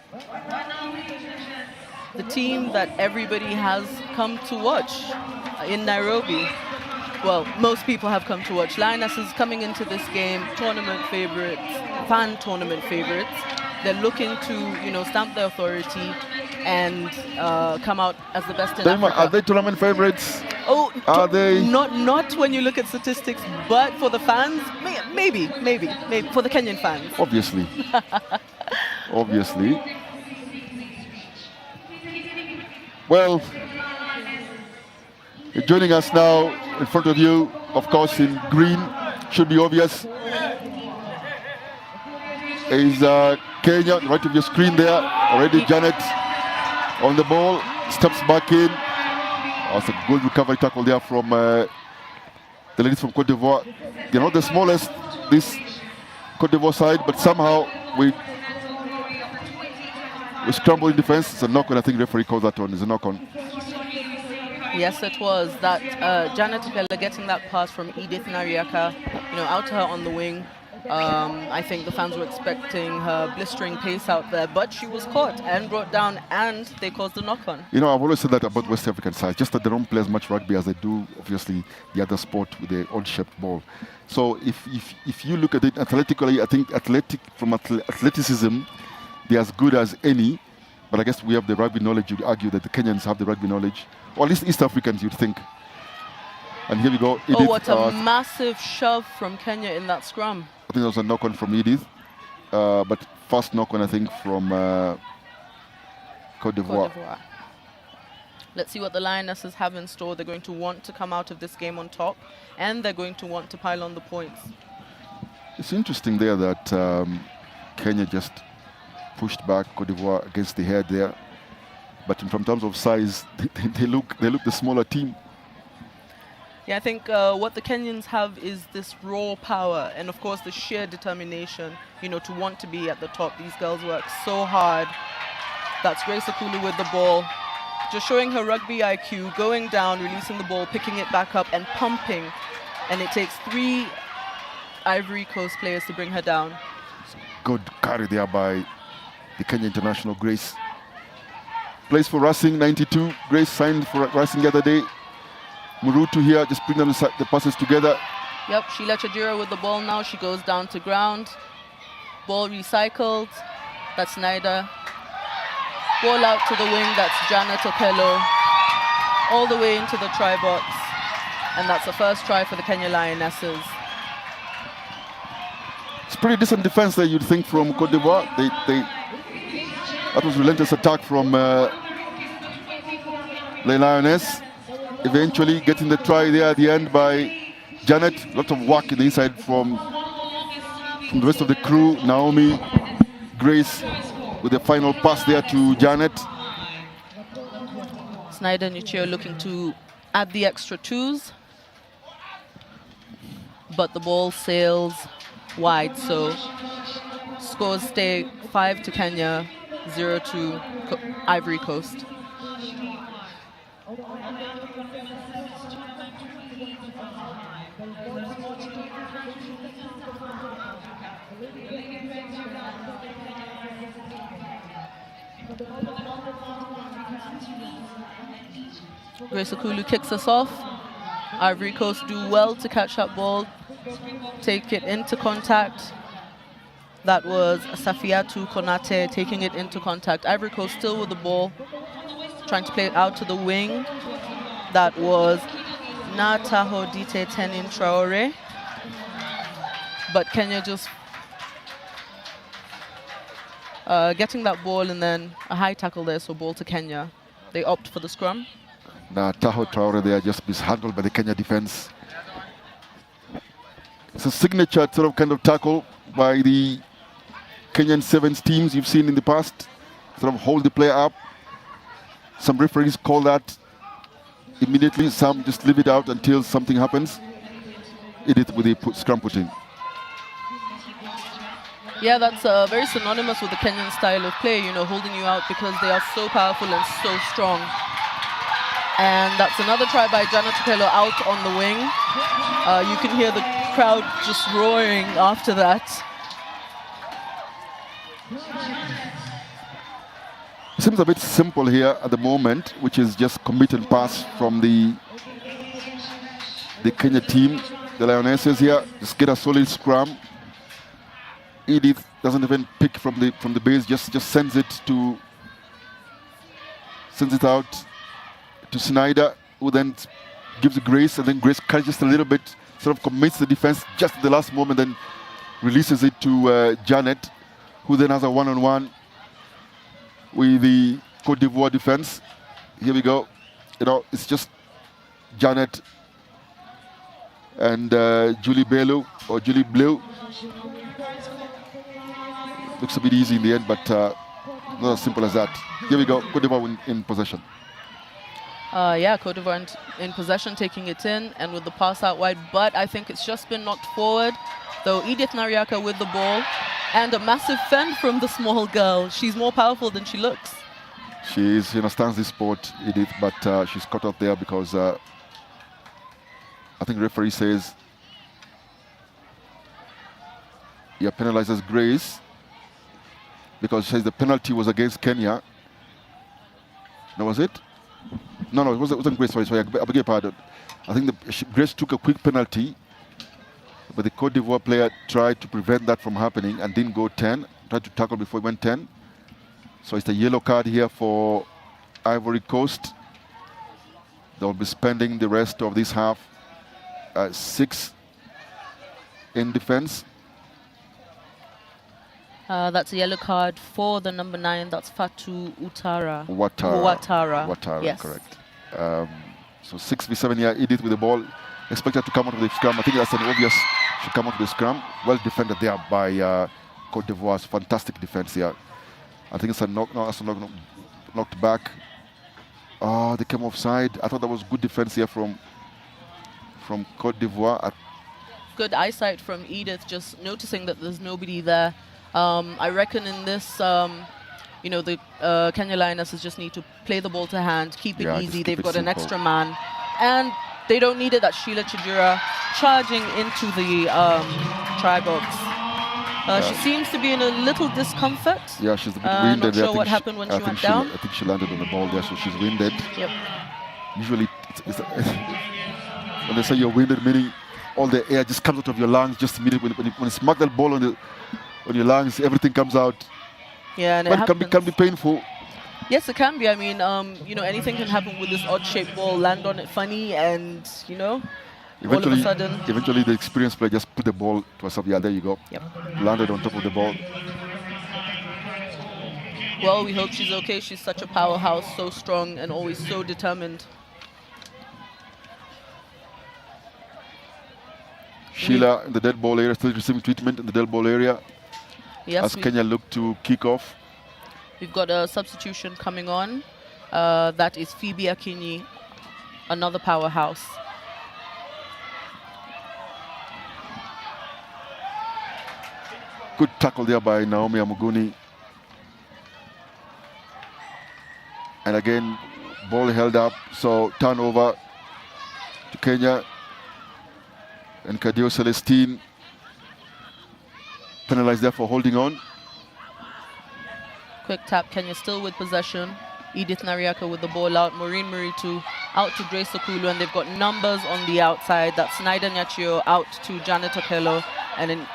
The team that everybody has come to watch in Nairobi. Well, most people have come to watch. Lionesses coming into this game, tournament favorites, fan tournament favorites. They're looking to, stamp their authority and come out as the best in Africa. Are they tournament favorites? Oh, are they? Not when you look at statistics, but for the fans, maybe for the Kenyan fans. Obviously, obviously. Well, joining us now in front of you, of course, in green, should be obvious, is Kenya, right of your screen there. Already Janet on the ball, steps back in. That's a good recovery tackle there from the ladies from Cote d'Ivoire. They're not the smallest, this Cote d'Ivoire side, but somehow we scrambled in defense. It's a knock-on. I think the referee called that one. It's a knock-on. Yes, it was. That Janet Opela getting that pass from Edith Nariaka, out to her on the wing. I think the fans were expecting her blistering pace out there, but she was caught and brought down, and they caused a knock-on. I've always said that about West African sides, just that they don't play as much rugby as they do, obviously, the other sport with the odd-shaped ball. So if you look at it athletically, I think athleticism, they're as good as any, but I guess we have the rugby knowledge. You'd argue that the Kenyans have the rugby knowledge, or at least East Africans, you'd think. And here we go. Edith, what a massive shove from Kenya in that scrum. I think there was a knock-on from Edith, but first knock-on, I think, from Cote d'Ivoire. Let's see what the Lionesses have in store. They're going to want to come out of this game on top, and they're going to want to pile on the points. It's interesting there that Kenya just pushed back Cote d'Ivoire against the head there, but in terms of size, they look the smaller team. Yeah, I think what the Kenyans have is this raw power and, of course, the sheer determination, to want to be at the top. These girls work so hard. That's Grace Akulu with the ball, just showing her rugby IQ, going down, releasing the ball, picking it back up and pumping. And it takes 3 Ivory Coast players to bring her down. Good carry there by the Kenya international Grace. Plays for Racing, 92. Grace signed for Racing the other day. Murutu here, just bring them the passes together. Yep, Sheila Chajira with the ball now. She goes down to ground. Ball recycled. That's Snyder. Ball out to the wing. That's Janet Opelo. All the way into the try box. And that's the first try for the Kenya Lionesses. It's pretty decent defense there, you'd think, from Cote d'Ivoire. That was relentless attack from the Lioness. Eventually getting the try there at the end by Janet. Lots of work in the inside from the rest of the crew. Naomi, Grace with the final pass there to Janet. Snyder and Uchiyo looking to add the extra 2s. But the ball sails wide, so scores stay 5 to Kenya, 0 to Ivory Coast. Grace Akulu kicks us off. Ivory Coast do well to catch that ball, take it into contact. That was Safiatou Konate taking it into contact. Ivory Coast still with the ball, trying to play it out to the wing. That was Nataho Dite Tenin Traore. But Kenya just getting that ball, and then a high tackle there, so ball to Kenya. They opt for the scrum. Now, Taho Traore, they are just mishandled by the Kenya defense. It's a signature sort of kind of tackle by the Kenyan sevens teams you've seen in the past. Sort of hold the player up. Some referees call that immediately. Some just leave it out until something happens. Edith with the scrum putting. Yeah, that's very synonymous with the Kenyan style of play, you know, holding you out because they are so powerful and so strong. And that's another try by Janet Okello out on the wing. You can hear the crowd just roaring after that. It seems a bit simple here at the moment, which is just commit and pass from the Kenya team. The Lionesses here just get a solid scrum. Edith doesn't even pick from the base, just sends it out to Snyder, who then gives it Grace, and then Grace carries just a little bit, sort of commits the defense just at the last moment, then releases it to Janet, who then has a one-on-one with the Cote d'Ivoire defense. Here we go. You know, it's just Janet and Julie Blue. Looks a bit easy in the end, but not as simple as that. Here we go. Cote d'Ivoire in possession. Yeah, Cote d'Ivoire in possession, taking it in, and with the pass out wide, but I think it's just been knocked forward. Though Edith Nariaka with the ball, and a massive fend from the small girl. She's more powerful than she looks. She understands this sport, Edith, but she's caught out there because I think referee says he penalizes Grace because says the penalty was against Kenya. No, was it? No, it wasn't Grace. Sorry, I beg your pardon. I think Grace took a quick penalty, but the Cote d'Ivoire player tried to prevent that from happening and didn't go 10. Tried to tackle before he went 10. So it's a yellow card here for Ivory Coast. They'll be spending the rest of this half 6 in defense. That's a yellow card for the number 9. That's Fatu Ouattara. Ouattara, yes. Correct. So 6v7 here. Edith with the ball. Expected to come out of the scrum. I think that's an obvious. Should come out of the scrum. Well defended there by Cote d'Ivoire's fantastic defense here. I think it's a knocked back. Oh, they came offside. I thought that was good defense here from Cote d'Ivoire. Good eyesight from Edith, just noticing that there's nobody there. I reckon in this, you know, the Kenya Lionesses just need to play the ball to hand, keep it easy. They've got an extra man, and they don't need it. That's Sheila Chidura charging into the try box. She seems to be in a little discomfort. Yeah, she's a bit winded. Not sure what happened when she went down. I think she landed on the ball there, so she's winded. Yep. Usually, when they say you're winded, meaning all the air just comes out of your lungs just immediately. When you smack that ball on your lungs, everything comes out. Yeah, and but it can be painful. Yes, it can be. I mean, you know, anything can happen with this odd-shaped ball. Land on it funny, and you know, all of a sudden. Eventually, the experienced player just put the ball to herself. Yeah, there you go. Yep. Landed on top of the ball. Well, we hope she's okay. She's such a powerhouse, so strong, and always so determined. Sheila in the dead ball area, still receiving treatment in the dead ball area. Yes, as Kenya look to kick off. We've got a substitution coming on. That is Phoebe Akinyi, another powerhouse. Good tackle there by Naomi Amuguni. And again, ball held up, so turnover to Kenya. And Kadio Celestine penalized there for holding on. Quick tap, Kenya still with possession. Edith Nariaka with the ball out. Maureen Muritu out to Grace Okulu, and they've got numbers on the outside. That's Snyder Nyachio out to Janet Okello. And then,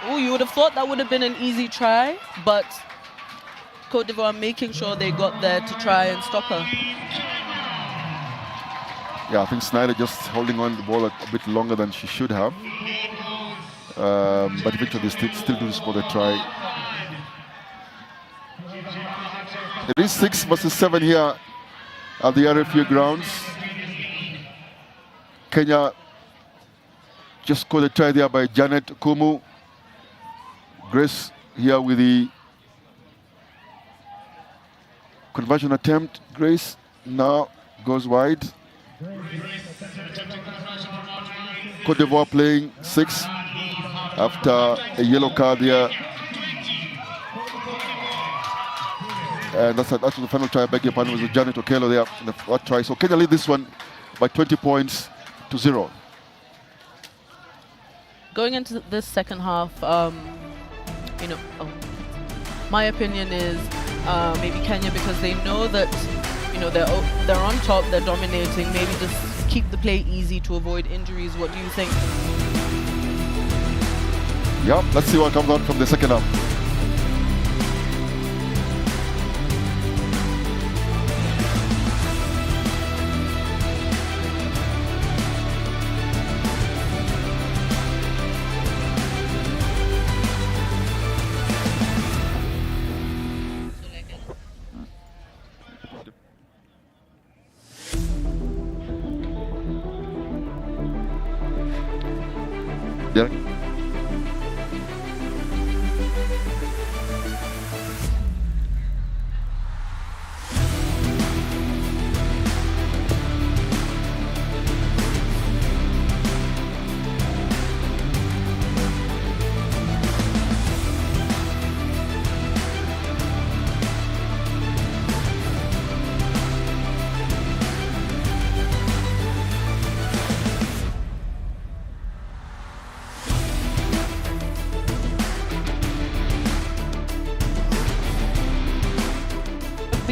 oh, you would have thought that would have been an easy try, but Cote d'Ivoire making sure they got there to try and stop her. Yeah, I think Snyder just holding on the ball a bit longer than she should have. But eventually still do score the try. It is 6 versus 7 here at the RFU grounds. Kenya just scored a try there by Janet Kumu. Grace here with the conversion attempt. Grace now goes wide. Cote d'Ivoire playing 6 after a yellow card there. And that's the final try. I beg your pardon, was Janet Okello there in the first try. So Kenya lead this one by 20 points to 0. Going into this second half, my opinion is maybe Kenya, because they know that they're on top, they're dominating. Maybe just keep the play easy to avoid injuries. What do you think? Yeah, let's see what comes out from the second half. Derek?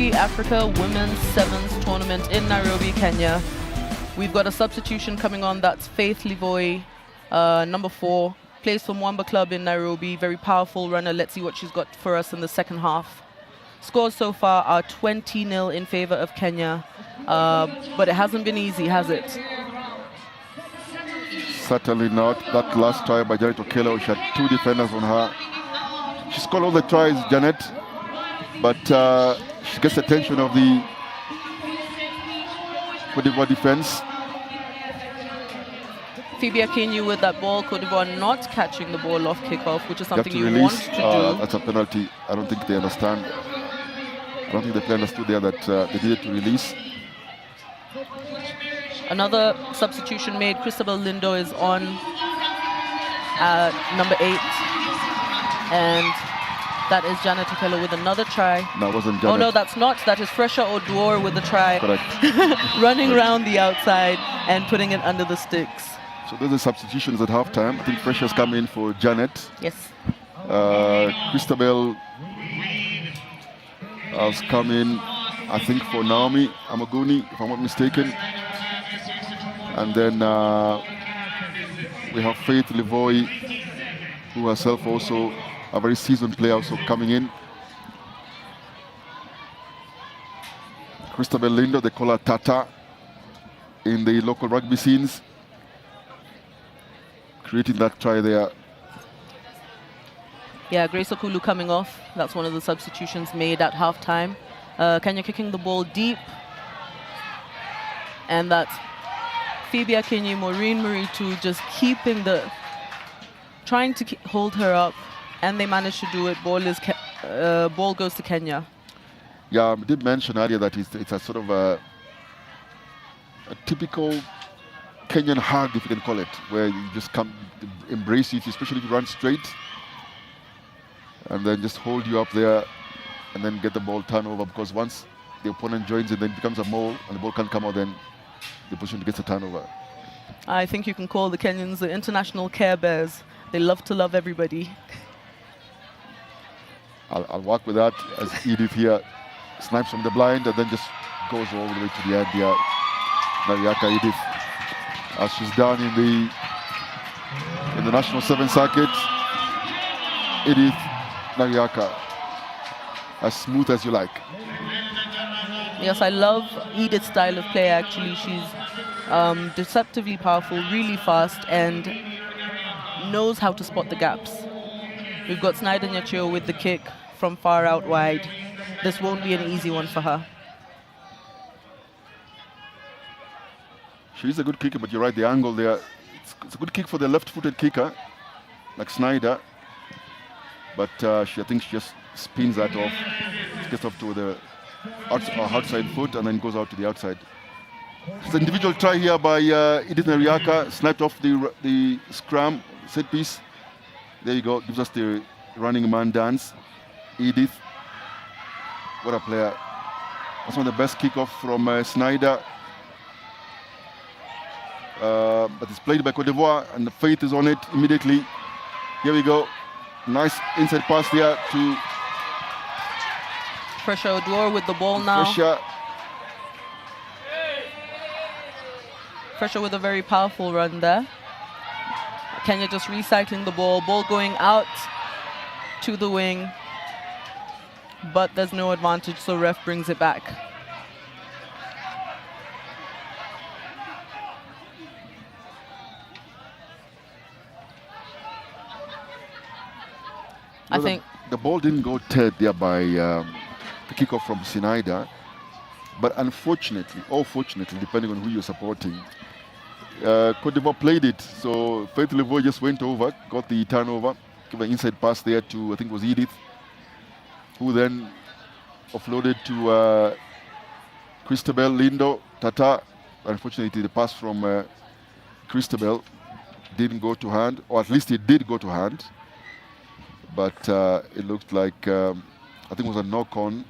Rugby Africa Women's Sevens Tournament in Nairobi, Kenya. We've got a substitution coming on. That's Faith Livoy, number 4, plays for Mwamba Club in Nairobi. Very powerful runner. Let's see what she's got for us in the second half. Scores so far are 20-0 in favor of Kenya, but it hasn't been easy, has it? Certainly not. That last try by Janet Okello, she had 2 defenders on her. She scored all the tries, Janet, but she gets the attention of the Cote d'Ivoire defense. Phoebe Akinyi with that ball. Cote d'Ivoire not catching the ball off kickoff, which is You have something to you release. want to do. That's a penalty. I don't think they understand. I don't think the player understood there that they needed to release. Another substitution made. Christabel Lindo is on number 8. And that is Janet Okello with another try. No, it wasn't Janet. Oh no, that's not. That is Fresha Oduor with the try. Correct. Running around the outside and putting it under the sticks. So those are substitutions at halftime. I think Fresha's come in for Janet. Yes. Christabel has come in, I think, for Naomi Amaguni, if I'm not mistaken. And then we have Faith Livoy, who herself also a very seasoned player, also coming in. Christabel Lindo, they call her Tata in the local rugby scenes, creating that try there. Yeah, Grace Okulu coming off. That's one of the substitutions made at halftime. Kenya kicking the ball deep. And that's Phoebe Akinyi, Maureen Maritu just trying to hold her up. And they managed to do it. Ball goes to Kenya. Yeah, I did mention earlier that it's a sort of a typical Kenyan hug, if you can call it, where you just come embrace you, especially if you run straight, and then just hold you up there, and then get the ball turnover. Because once the opponent joins it, then it becomes a mole, and the ball can't come out. Then the opposition gets a turnover. I think you can call the Kenyans the international Care Bears. They love to love everybody. I'll work with that as Edith here snipes from the blind and then just goes all the way to the end here. Nariaka Edith, as she's down in the National 7 circuit. Edith Nariaka, as smooth as you like. Yes, I love Edith's style of play, actually. She's deceptively powerful, really fast, and knows how to spot the gaps. We've got Snyder Nyachio with the kick from far out wide. this won't be an easy one for her. She's a good kicker, but you're right, the angle there, it's a good kick for the left-footed kicker, like Snyder. But I think she just spins that off, gets off to the outside foot and then goes out to the outside. It's an individual try here by Edith Nariaka, sniped off the scrum, set piece. There you go, gives us the running man dance. Edith, what a player. That's one of the best kickoff from Snyder. But it's played by Cote d'Ivoire and the Faith is on it immediately. Here we go. Nice inside pass there to Pressure Odor with the ball now. Pressure with a very powerful run there. Kenya just recycling the ball. Ball going out to the wing. But there's no advantage, so ref brings it back. I think the ball didn't go dead there by the kickoff from Sinaida, but unfortunately, or fortunately, depending on who you're supporting, Cote d'Ivoire played it. So Faith Levoy just went over, got the turnover, gave an inside pass there to, I think it was Edith, who then offloaded to Christabel Lindo Tata. Unfortunately, the pass from Christabel didn't go to hand, or at least it did go to hand. But it looked like, I think it was a knock-on.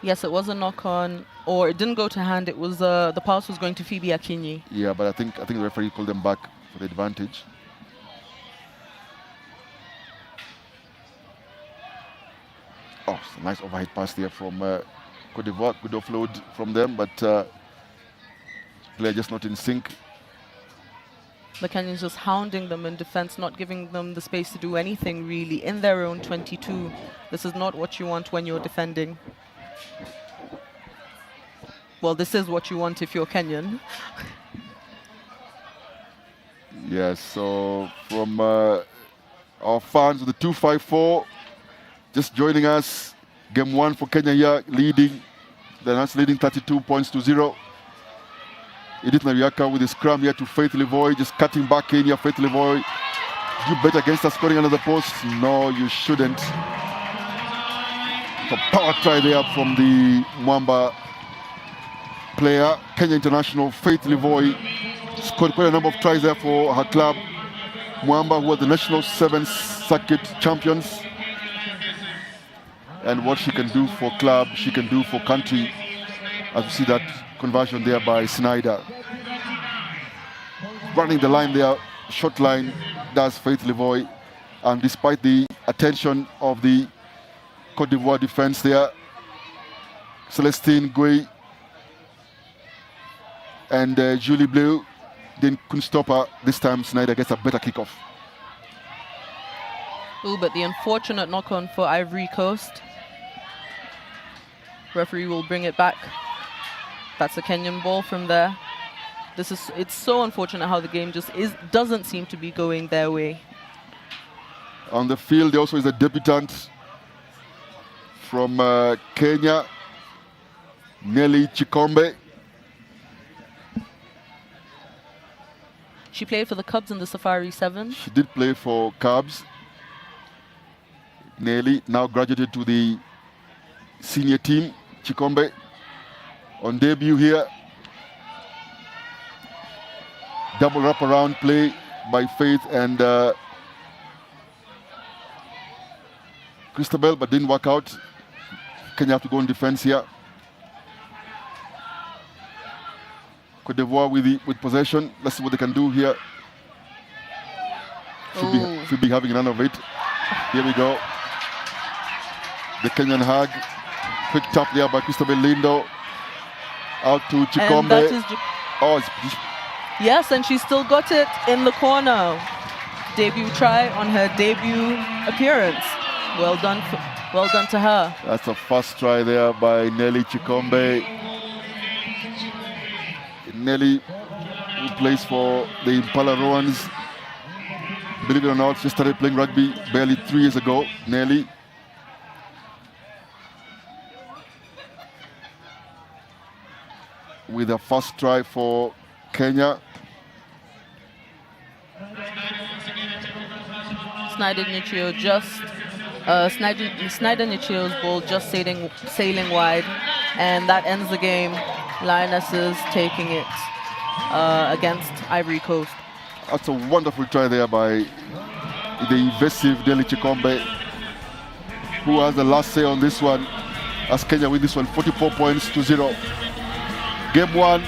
Yes, it was a knock-on, or it didn't go to hand. It was the pass was going to Phoebe Akinyi. Yeah, but I think the referee called them back for the advantage. Oh, it's a nice overhead pass there from Cote d'Ivoire. Good offload from them, but player just not in sync. The Kenyans just hounding them in defense, not giving them the space to do anything really in their own 22. This is not what you want when you're defending. Well, this is what you want if you're Kenyan. Yes, so from our fans with the 254, just joining us, game one for Kenya here, leading. They're now leading 32 points to 0. Edith Nariaka with the scrum here to Faith Levoy, just cutting back in here. Faith Levoy, you bet against us scoring another post? No, you shouldn't. A power try there from the Mwamba player. Kenya international Faith Levoy scored quite a number of tries there for her club. Mwamba, who was the national 7th circuit champions. And what she can do for club, she can do for country. As we see that conversion there by Snyder. Running the line there, short line, does Faith Levoy. And despite the attention of the Cote d'Ivoire defense there, Celestine Gui and Julie Bleu couldn't stop her. This time Snyder gets a better kickoff. Ooh, but the unfortunate knock-on for Ivory Coast. Referee will bring it back. That's a Kenyan ball from there. It's so unfortunate how the game just doesn't seem to be going their way. On the field, there also is a debutant from Kenya, Nelly Chikombe. She played for the Cubs in the Safari Sevens. She did play for Cubs. Nelly now graduated to the senior team. Chikombe on debut here. Double wraparound play by Faith and Christabel, but didn't work out. Kenya have to go in defense here. Cote d'Ivoire with possession. Let's see what they can do here. Should be having none of it. Here we go. The Kenyan hug. Quick tap there by Christabel Lindo. Out to Chikombe. Yes, and she still got it in the corner. Debut try on her debut appearance. Well done to her. That's a first try there by Nelly Chikombe. Nelly, who plays for the Impala Roans. Believe it or not, she started playing rugby barely 3 years ago. Nelly. with a first try for Kenya. Snyder Nichio just Snyder Nichio's ball just sailing wide, and that ends the game. Lionesses taking it against Ivory Coast. That's a wonderful try there by the invasive Deli Chikombe, who has the last say on this one, as Kenya win this one 44 points to 0. Game 1,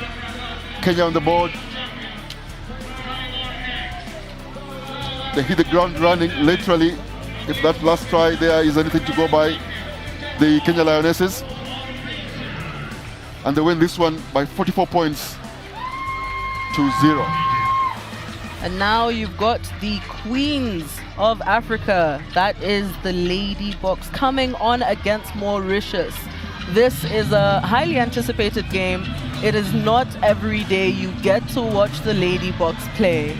Kenya on the board. They hit the ground running, literally. If that last try there is anything to go by, the Kenya Lionesses. And they win this one by 44 points to 0. And now you've got the Queens of Africa. That is the Lady Box coming on against Mauritius. This is a highly anticipated game. It is not every day you get to watch the Lady Box play.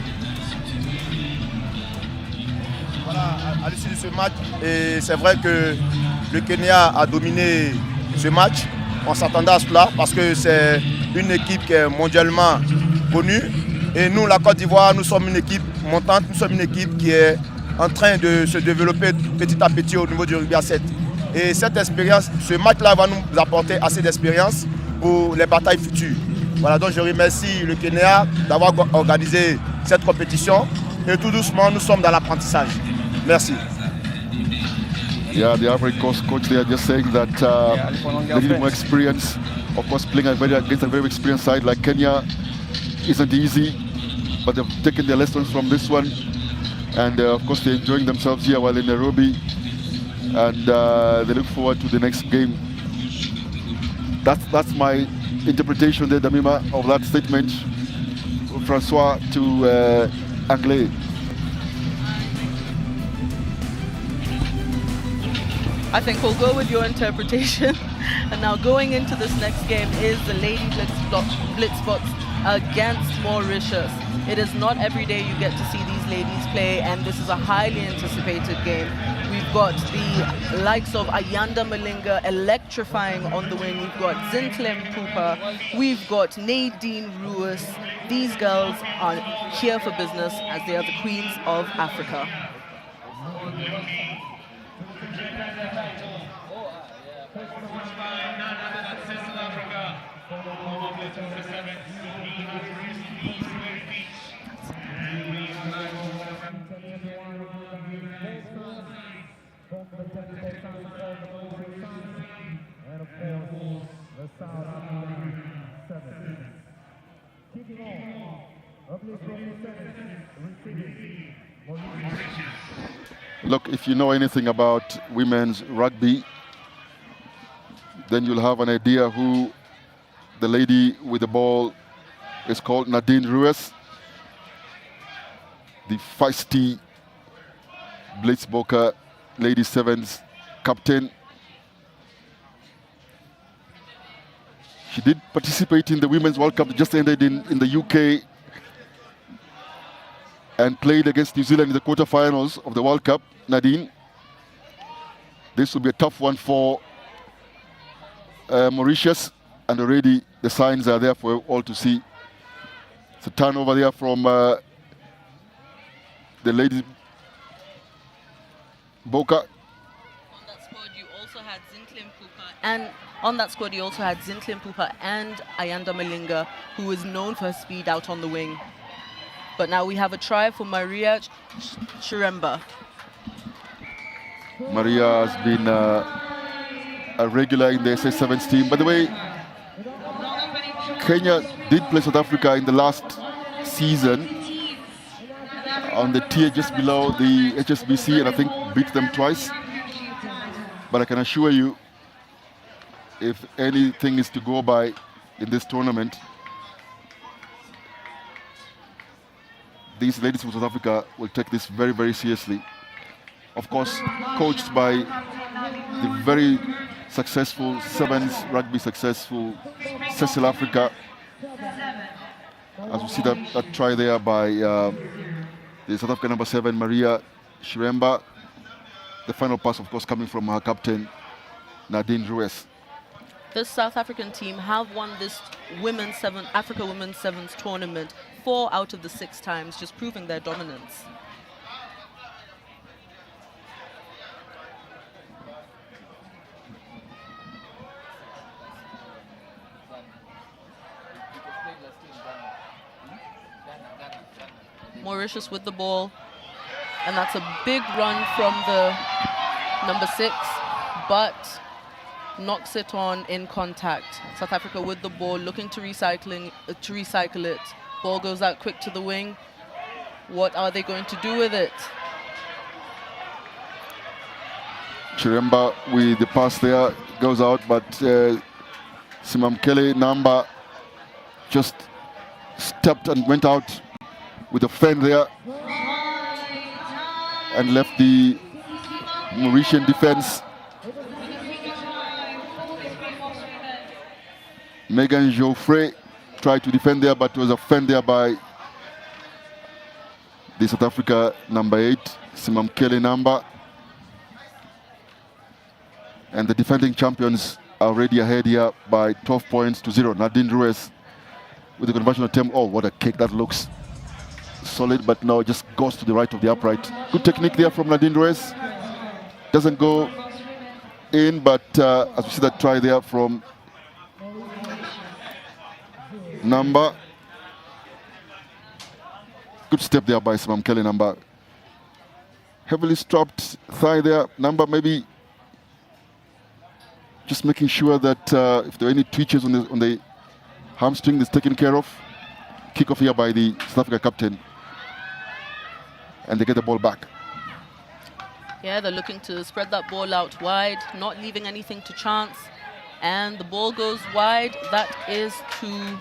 À l'issue de ce match, et c'est vrai que le Kenya a dominé ce match. On s'attendait à cela parce que c'est une équipe qui est mondialement connue. Et nous, la Côte d'Ivoire, nous sommes une équipe montante, nous sommes une équipe qui est en train de se développer petit à petit au niveau du rugby à 7. Et cette expérience, ce match-là va nous apporter assez d'expérience pour les batailles futures. Voilà, donc je remercie le Kenya d'avoir organisé cette compétition. Et tout doucement, nous sommes dans l'apprentissage. Merci. Yeah, the Ivory Coast coach there just saying that they need more experience. Of course, playing against a very experienced side like Kenya isn't easy, but they've taken their lessons from this one. And of course, they're enjoying themselves here while in Nairobi. And they look forward to the next game. That's my interpretation there, Damima, of that statement, Francois to Anglais. I think we'll go with your interpretation. And now going into this next game is the Lady Blitz Box against Mauritius. It is not every day you get to see these ladies play, and this is a highly anticipated game. We've got the likes of Ayanda Malinga electrifying on the wing. We've got Zintlem Pupa. We've got Nadine Ruiz. These girls are here for business as they are the queens of Africa. Look, if you know anything about women's rugby, then you'll have an idea who the lady with the ball is called. Nadine Ruiz, the feisty Blitzboker Lady Sevens captain. She did participate in the Women's World Cup that just ended in the UK and played against New Zealand in the quarterfinals of the World Cup. Nadine, this will be a tough one for Mauritius, and already the signs are there for all to see. It's a turnover there from the ladies. Boka. On that squad, you also had Zintlem Pupa, and on that squad, you also had Zintlem Pupa and Ayanda Malinga, who is known for her speed out on the wing. But now we have a try for Maria Chiremba. Maria has been a regular in the SS7's team. By the way, Kenya did play South Africa in the last season on the tier just below the HSBC, and I think beat them twice. But I can assure you, if anything is to go by in this tournament, these ladies from South Africa will take this very, very seriously. Of course, coached by the very successful Sevens rugby successful Cecil Africa. As we see that try there by the South African number 7, Maria Chiremba. The final pass, of course, coming from her captain, Nadine Ruiz. The South African team have won this Africa Women's Sevens tournament 4 out of the 6 times, just proving their dominance. Mauritius with the ball, and that's a big run from the number 6, but knocks it on in contact. South Africa with the ball, looking to recycle it. Ball goes out quick to the wing. What are they going to do with it? Chiremba with the pass there, goes out, but Simamkele Namba just stepped and went out with a fend there and left the Mauritian defense. Megan Geoffrey tried to defend there, but was a fend there by the South Africa number 8, Simamkele Namba. And the defending champions are already ahead here by 12 points to 0. Nadine Ruiz with the conventional term. Oh, what a kick. That looks solid, but no, it just goes to the right of the upright. Good technique there from Nadine Ruiz. Doesn't go in, but as we see that try there from Namba. Good step there by Simamkele Namba. Heavily strapped thigh there. Namba maybe just making sure that if there are any twitches on the hamstring, is taken care of. Kick off here by the South Africa captain. And they get the ball back. Yeah, they're looking to spread that ball out wide, not leaving anything to chance. And the ball goes wide. That is to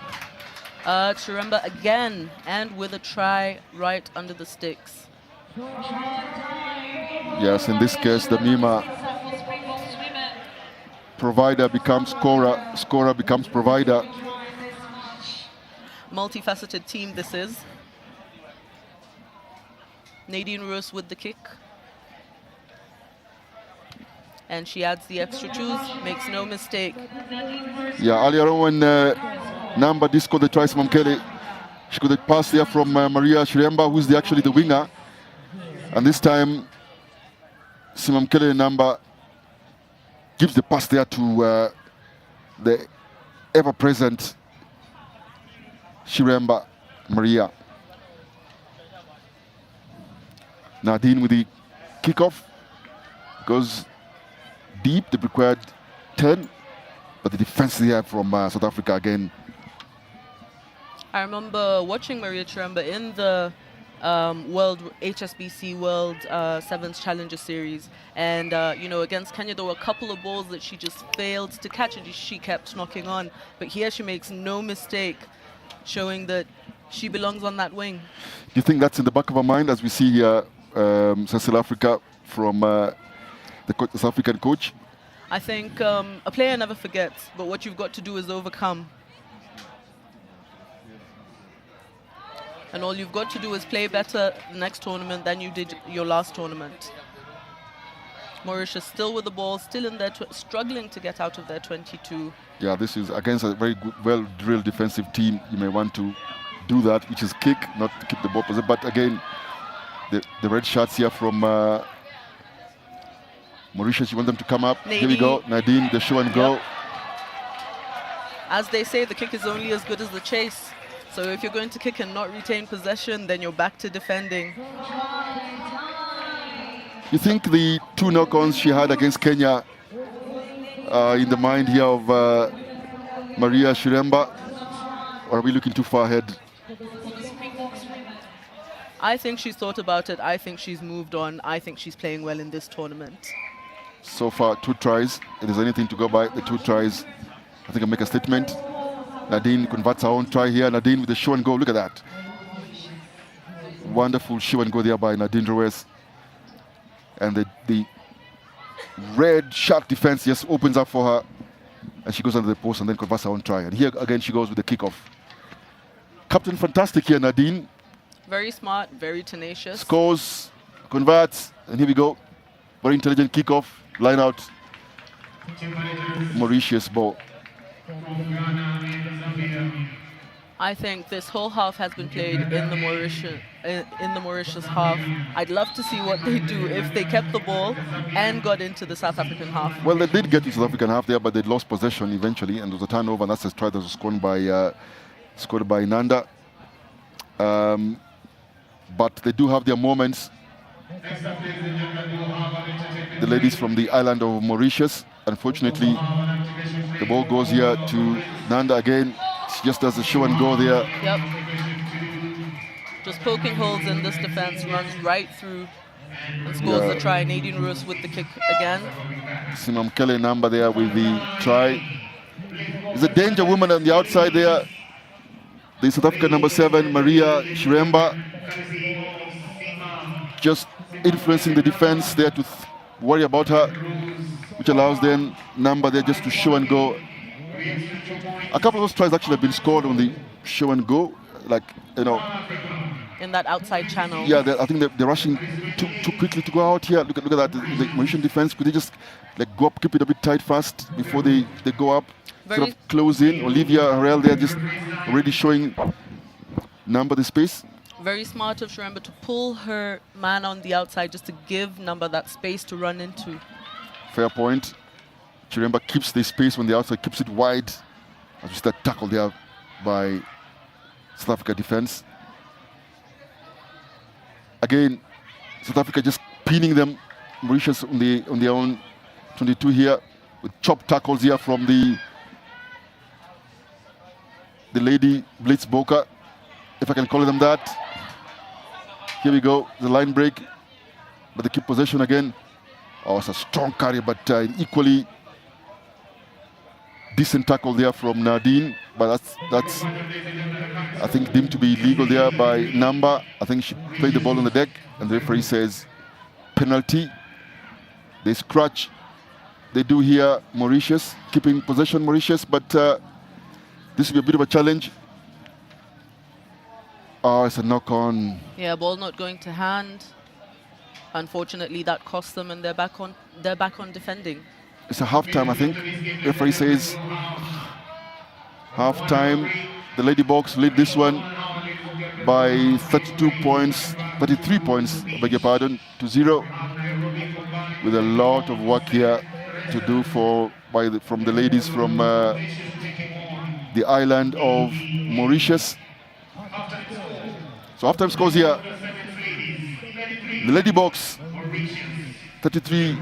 Chiremba again, and with a try right under the sticks. Yes, in this case, the Mima provider becomes scorer, scorer becomes provider. Multifaceted team this is. Nadine Ruiz with the kick. And she adds the extra twos, makes no mistake. Yeah, earlier on when Namba disco the try Simamkele, she got a pass there from Maria Chiremba, who's actually the winger. And this time, Simamkele Namba gives the pass there to the ever-present Chiremba Maria. Nadine with the kickoff goes deep, the required 10, but the defense there from South Africa again. I remember watching Maria Chiremba in the HSBC World Sevens Challenger Series, and you know, against Kenya there were a couple of balls that she just failed to catch and she kept knocking on, but here she makes no mistake, showing that she belongs on that wing. Do you think that's in the back of her mind as we see here South Africa from the South African coach? I think a player never forgets, but what you've got to do is overcome. And all you've got to do is play better the next tournament than you did your last tournament. Mauritius still with the ball, still in there, struggling to get out of their 22. Yeah, this is against a very good, well-drilled defensive team. You may want to do that, which is kick, not to keep the ball position. But again, the red shots here from Mauritius, you want them to come up. Nadine. Here we go, Nadine, the show and go. Yep. As they say, the kick is only as good as the chase. So if you're going to kick and not retain possession, then you're back to defending. You think the 2 knock-ons she had against Kenya in the mind here of Maria Chiremba, or are we looking too far ahead? I think she's thought about it. I think she's moved on. I think she's playing well in this tournament. So far, 2 tries. If there's anything to go by, the 2 tries, I think I'll make a statement. Nadine converts her own try here. Nadine with the show and go. Look at that. Wonderful show and go there by Nadine Ruiz. And the red sharp defense just opens up for her. And she goes under the post and then converts her own try. And here again she goes with the kickoff. Captain fantastic here, Nadine. Very smart, very tenacious. Scores, converts, and here we go. Very intelligent kickoff, line out. Mauritius ball. I think this whole half has been played in the Mauritius half. I'd love to see what they do if they kept the ball and got into the South African half. Well, they did get to South African half there, but they lost possession eventually, and there was a turnover, and that's a try that was scored by Nanda. But they do have their moments. The ladies from the island of Mauritius. Unfortunately, the ball goes here to Nanda again. She just does a show and go there. Yep. Just poking holes in this defense, runs right through and scores the try. Nadine Roos with the kick again. Simam Kele Namba there with the try. There's a danger woman on the outside there. The South African number 7, Maria Shiremba, just influencing the defense there to worry about her, which allows then Namba there just to show and go. A couple of those tries actually have been scored on the show and go, like, you know. In that outside channel. Yeah, I think they're rushing too quickly to go out here. Look at that, the Mauritian defense. Could they just like go up, keep it a bit tight fast before they go up? Sort of close in. Olivia Harrell there just already showing Namba the space. Very smart of Shiremba to pull her man on the outside just to give Namba that space to run into. Fair point. Shiremba keeps the space on the outside, keeps it wide. As we see that tackle there by South Africa defense. Again, South Africa just pinning them. Mauritius on their own 22 here with chopped tackles here from the lady Blitz Boka, if I can call them that. Here we go, the line break, but they keep possession again. Oh, it's a strong carry, but equally decent tackle there from Nadine, but that's I think deemed to be illegal there by Namba. I think she played the ball on the deck, and the referee says penalty. They scratch. They do here Mauritius, keeping possession Mauritius, but this will be a bit of a challenge. Oh, it's a knock-on. Yeah, ball not going to hand. Unfortunately, that cost them, and they're back on defending. It's a half-time, I think. Referee says half-time. The Lady Boks lead this one by 33 points, I beg your pardon, to 0. With a lot of work here to do from the ladies from the island of Mauritius. So half-time scores here. The Lady Boks 33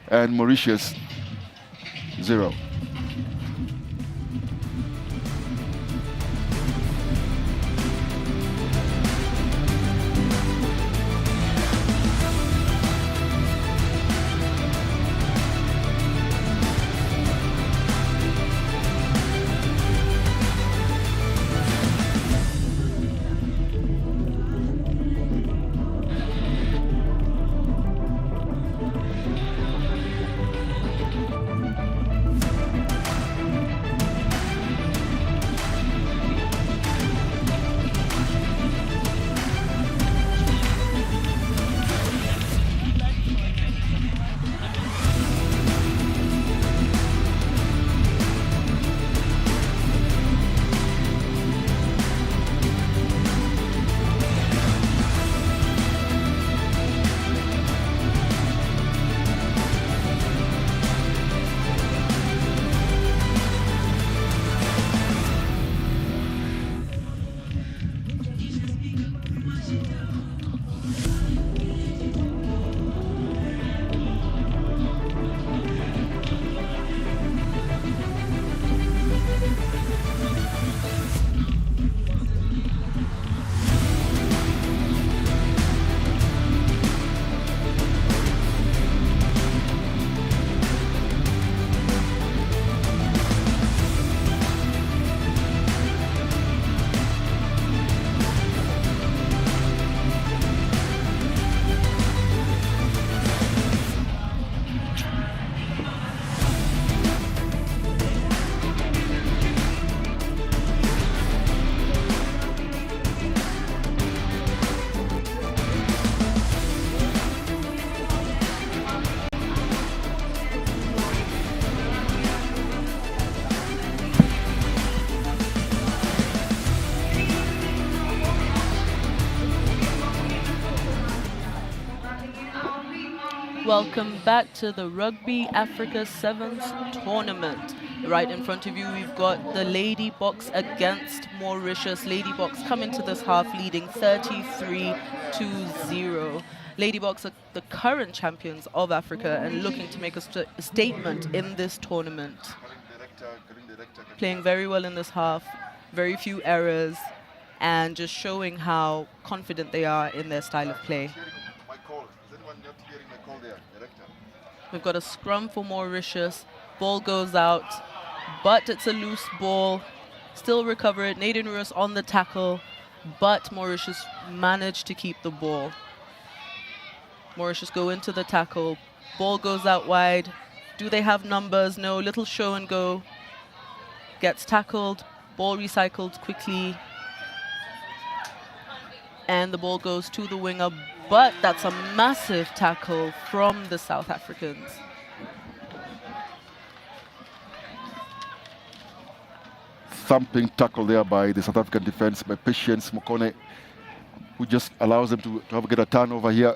and Mauritius 0. Welcome back to the Rugby Africa Sevens tournament. Right in front of you, we've got the Lady Box against Mauritius. Lady Box come into this half leading 33-0. Lady Box are the current champions of Africa and looking to make a statement in this tournament. Playing very well in this half, very few errors, and just showing how confident they are in their style of play. We've got a scrum for Mauritius. Ball goes out, but it's a loose ball. Still recover it. Nadine Ruiz on the tackle, but Mauritius managed to keep the ball. Mauritius go into the tackle. Ball goes out wide. Do they have numbers? No. Little show and go. Gets tackled. Ball recycled quickly. And the ball goes to the winger. But that's a massive tackle from the South Africans. Thumping tackle there by the South African defense by Patience Mokone, who just allows them to get a turnover here.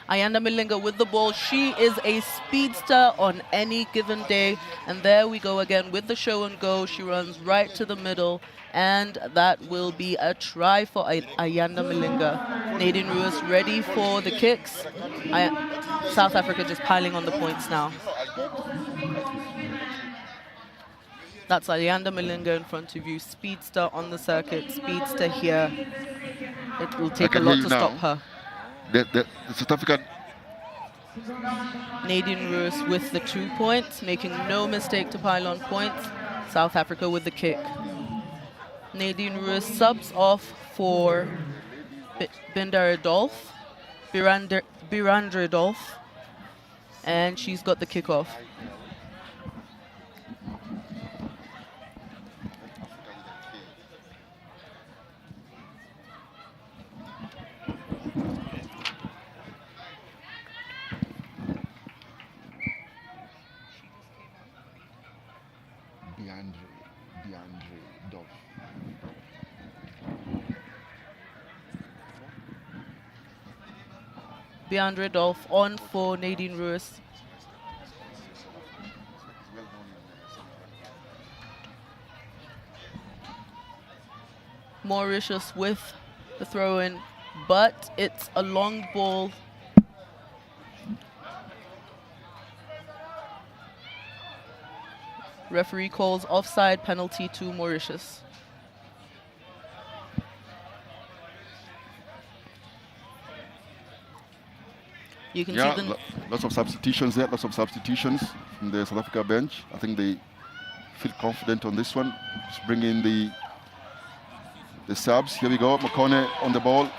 Ayanda Milinga with the ball. She is a speedster on any given day. And there we go again with the show and go. She runs right to the middle. And that will be a try for Ayanda Milinga. Nadine Ruiz ready for the kicks. South Africa just piling on the points now. That's Ayanda Milinga in front of you. Speedster on the circuit. Speedster here. It will take a lot to stop her. The South African. Nadine Ruiz with the 2 points, making no mistake to pile on points. South Africa with the kick. Nadine Ruiz subs off for Birandre Dolph, and she's got the kickoff. Birandre Dolph. Birandre Dolph on for Nadine Ruiz. Mauritius with the throw-in, but it's a long ball. Referee calls offside penalty to Mauritius. You can see the lots of substitutions there, lots of substitutions from the South Africa bench. I think they feel confident on this one. Just bring in the subs. Here we go, Mokone on the ball.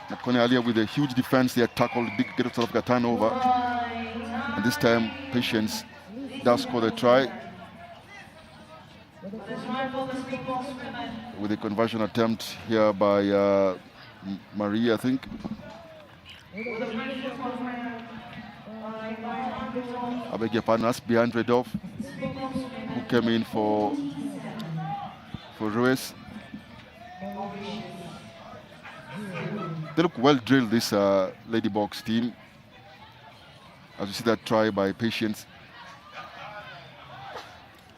Mokone earlier with a huge defense there, tackled, big get of South Africa turnover. And this time, Patience does score the try. With a conversion attempt here by Marie, I think. I beg your pardon, that's Birandre Dolph, who came in for Ruiz. They look well drilled, this Lady Box team. As you see that try by Patience.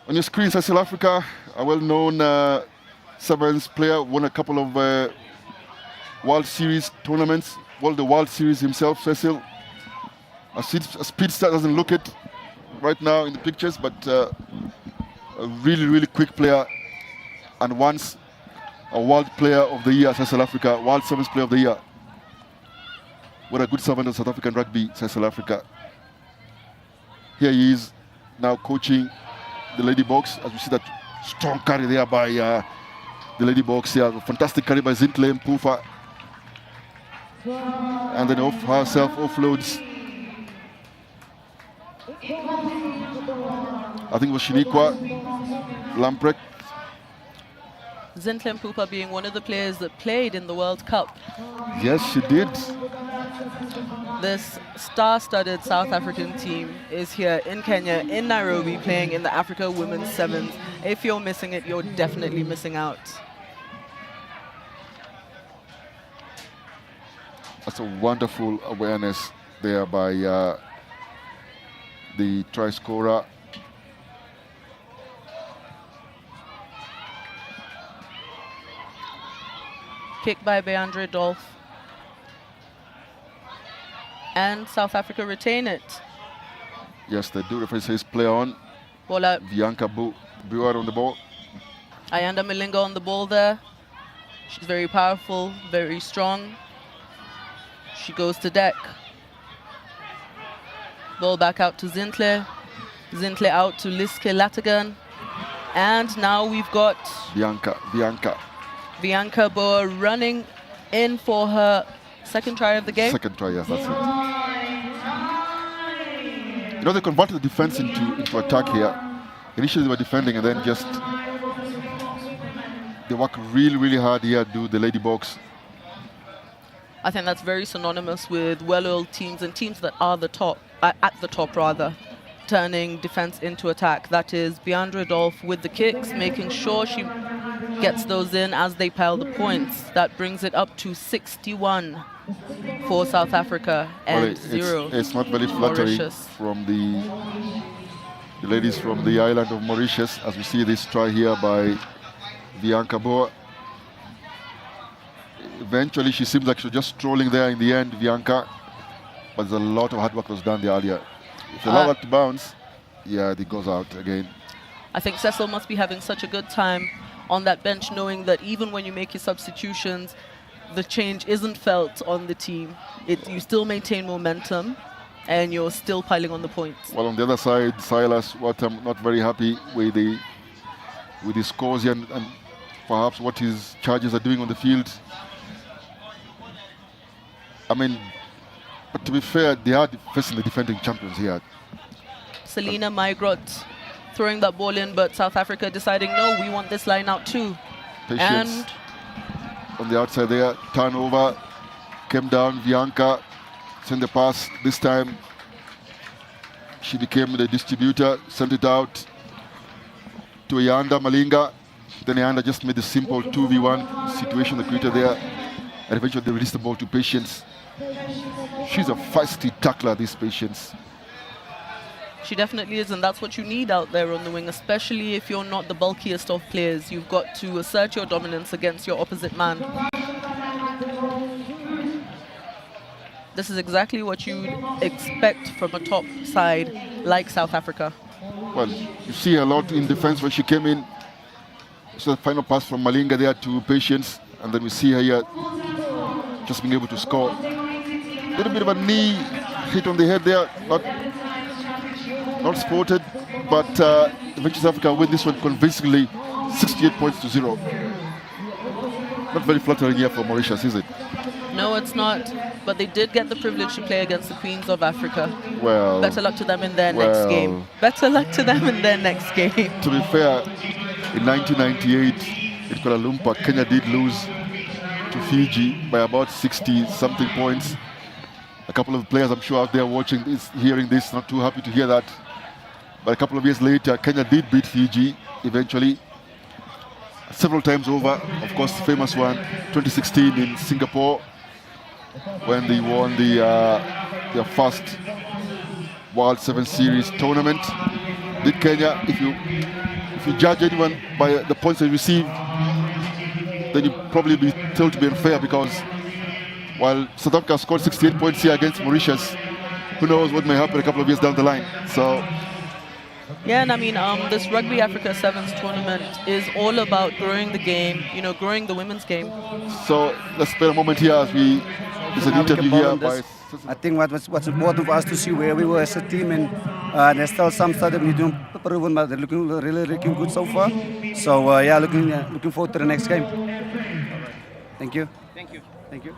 On your screen, South Africa, a well-known Sevens player, won a couple of World Series tournaments. Won the World Series himself, Cecil. A speedster, doesn't look it right now in the pictures, but a really, really quick player, and once a World Player of the Year, South Africa, World Sevens Player of the Year. What a good servant of South African rugby, South Africa. Here he is now coaching the Lady Box, as you see that strong carry there by the Lady Box here. Fantastic carry by Zintle Mpufa. And then off herself offloads. I think it was Shiniqua Lamprecht. Zintle Mpufa being one of the players that played in the World Cup. Yes, she did. This star-studded South African team is here in Kenya, in Nairobi, playing in the Africa Women's Sevens. If you're missing it, you're definitely missing out. That's a wonderful awareness there by the try scorer. Kick by Beandre Dolph. And South Africa retain it. Yes, they do. Referee says play on. Ball out. Bianca Buar on the ball. Ayanda Malinga on the ball there. She's very powerful, very strong. She goes to deck. Ball back out to Zintle. Zintle out to Liske Latigan. And now we've got Bianca Boa running in for her second try of the game. Second try, yes, that's it. You know, they converted the defense into attack here. Initially they were defending and then just they work really, really hard here to do the lady box. I think that's very synonymous with well-oiled teams and teams that are at the top rather, turning defense into attack. That is Beandre Dolph with the kicks, making sure she gets those in as they pile the points. That brings it up to 61 for South Africa and 0. It's not very flattering Mauritius. From the ladies from the island of Mauritius, as we see this try here by Bianca Boa. Eventually, she seems like she's just strolling there in the end, Bianca. But there's a lot of hard work was done there earlier. If you allow that to bounce, yeah, it goes out again. I think Cecil must be having such a good time on that bench, knowing that even when you make your substitutions, the change isn't felt on the team. You still maintain momentum, and you're still piling on the points. Well, on the other side, Silas, what I'm not very happy with the scores here and perhaps what his charges are doing on the field. I mean, but to be fair, they are facing the defending champions here. Selena Maigrot throwing that ball in, but South Africa deciding, no, we want this line out too. Patience. And on the outside there, turnover, came down, Bianca, sent the pass. This time, she became the distributor, sent it out to Ayanda Malinga. Then Ayanda just made the simple 2v1 situation they created there. And eventually they released the ball to Patience. She's a feisty tackler, this Patience. she definitely is, and that's what you need out there on the wing, especially if you're not the bulkiest of players. You've got to assert your dominance against your opposite man. This is exactly what you'd expect from a top side like South Africa. Well, you see a lot in defense when she came in. So the final pass from Malinga there to Patience, and then we see her here just being able to score. A little bit of a knee hit on the head there, not spotted, but eventually South Africa win this one convincingly, 68 points to 0. Not very flattering here for Mauritius, is it? No, it's not. But they did get the privilege to play against the Queens of Africa. Well, better luck to them in their next game. Better luck to them in their next game. To be fair, in 1998 in Kuala Lumpur, Kenya did lose to Fiji by about 60-something points. A couple of players, I'm sure, out there watching this, hearing this, not too happy to hear that. But a couple of years later, Kenya did beat Fiji eventually, several times over. Of course, the famous one, 2016 in Singapore, when they won their first World 7 Series tournament. Did Kenya, if you judge anyone by the points they received, then you'd probably be told to be unfair, because while South Africa scored 68 points here against Mauritius, who knows what may happen a couple of years down the line. So, yeah, and I mean, this Rugby Africa Sevens tournament is all about growing the game, growing the women's game. So let's spend a moment here as there's an interview here by... I think what's important for us to see where we were as a team, and there's still some stuff that we don't proven, but they're really looking good so far. So yeah, looking forward to the next game. Thank you. Thank you. Thank you.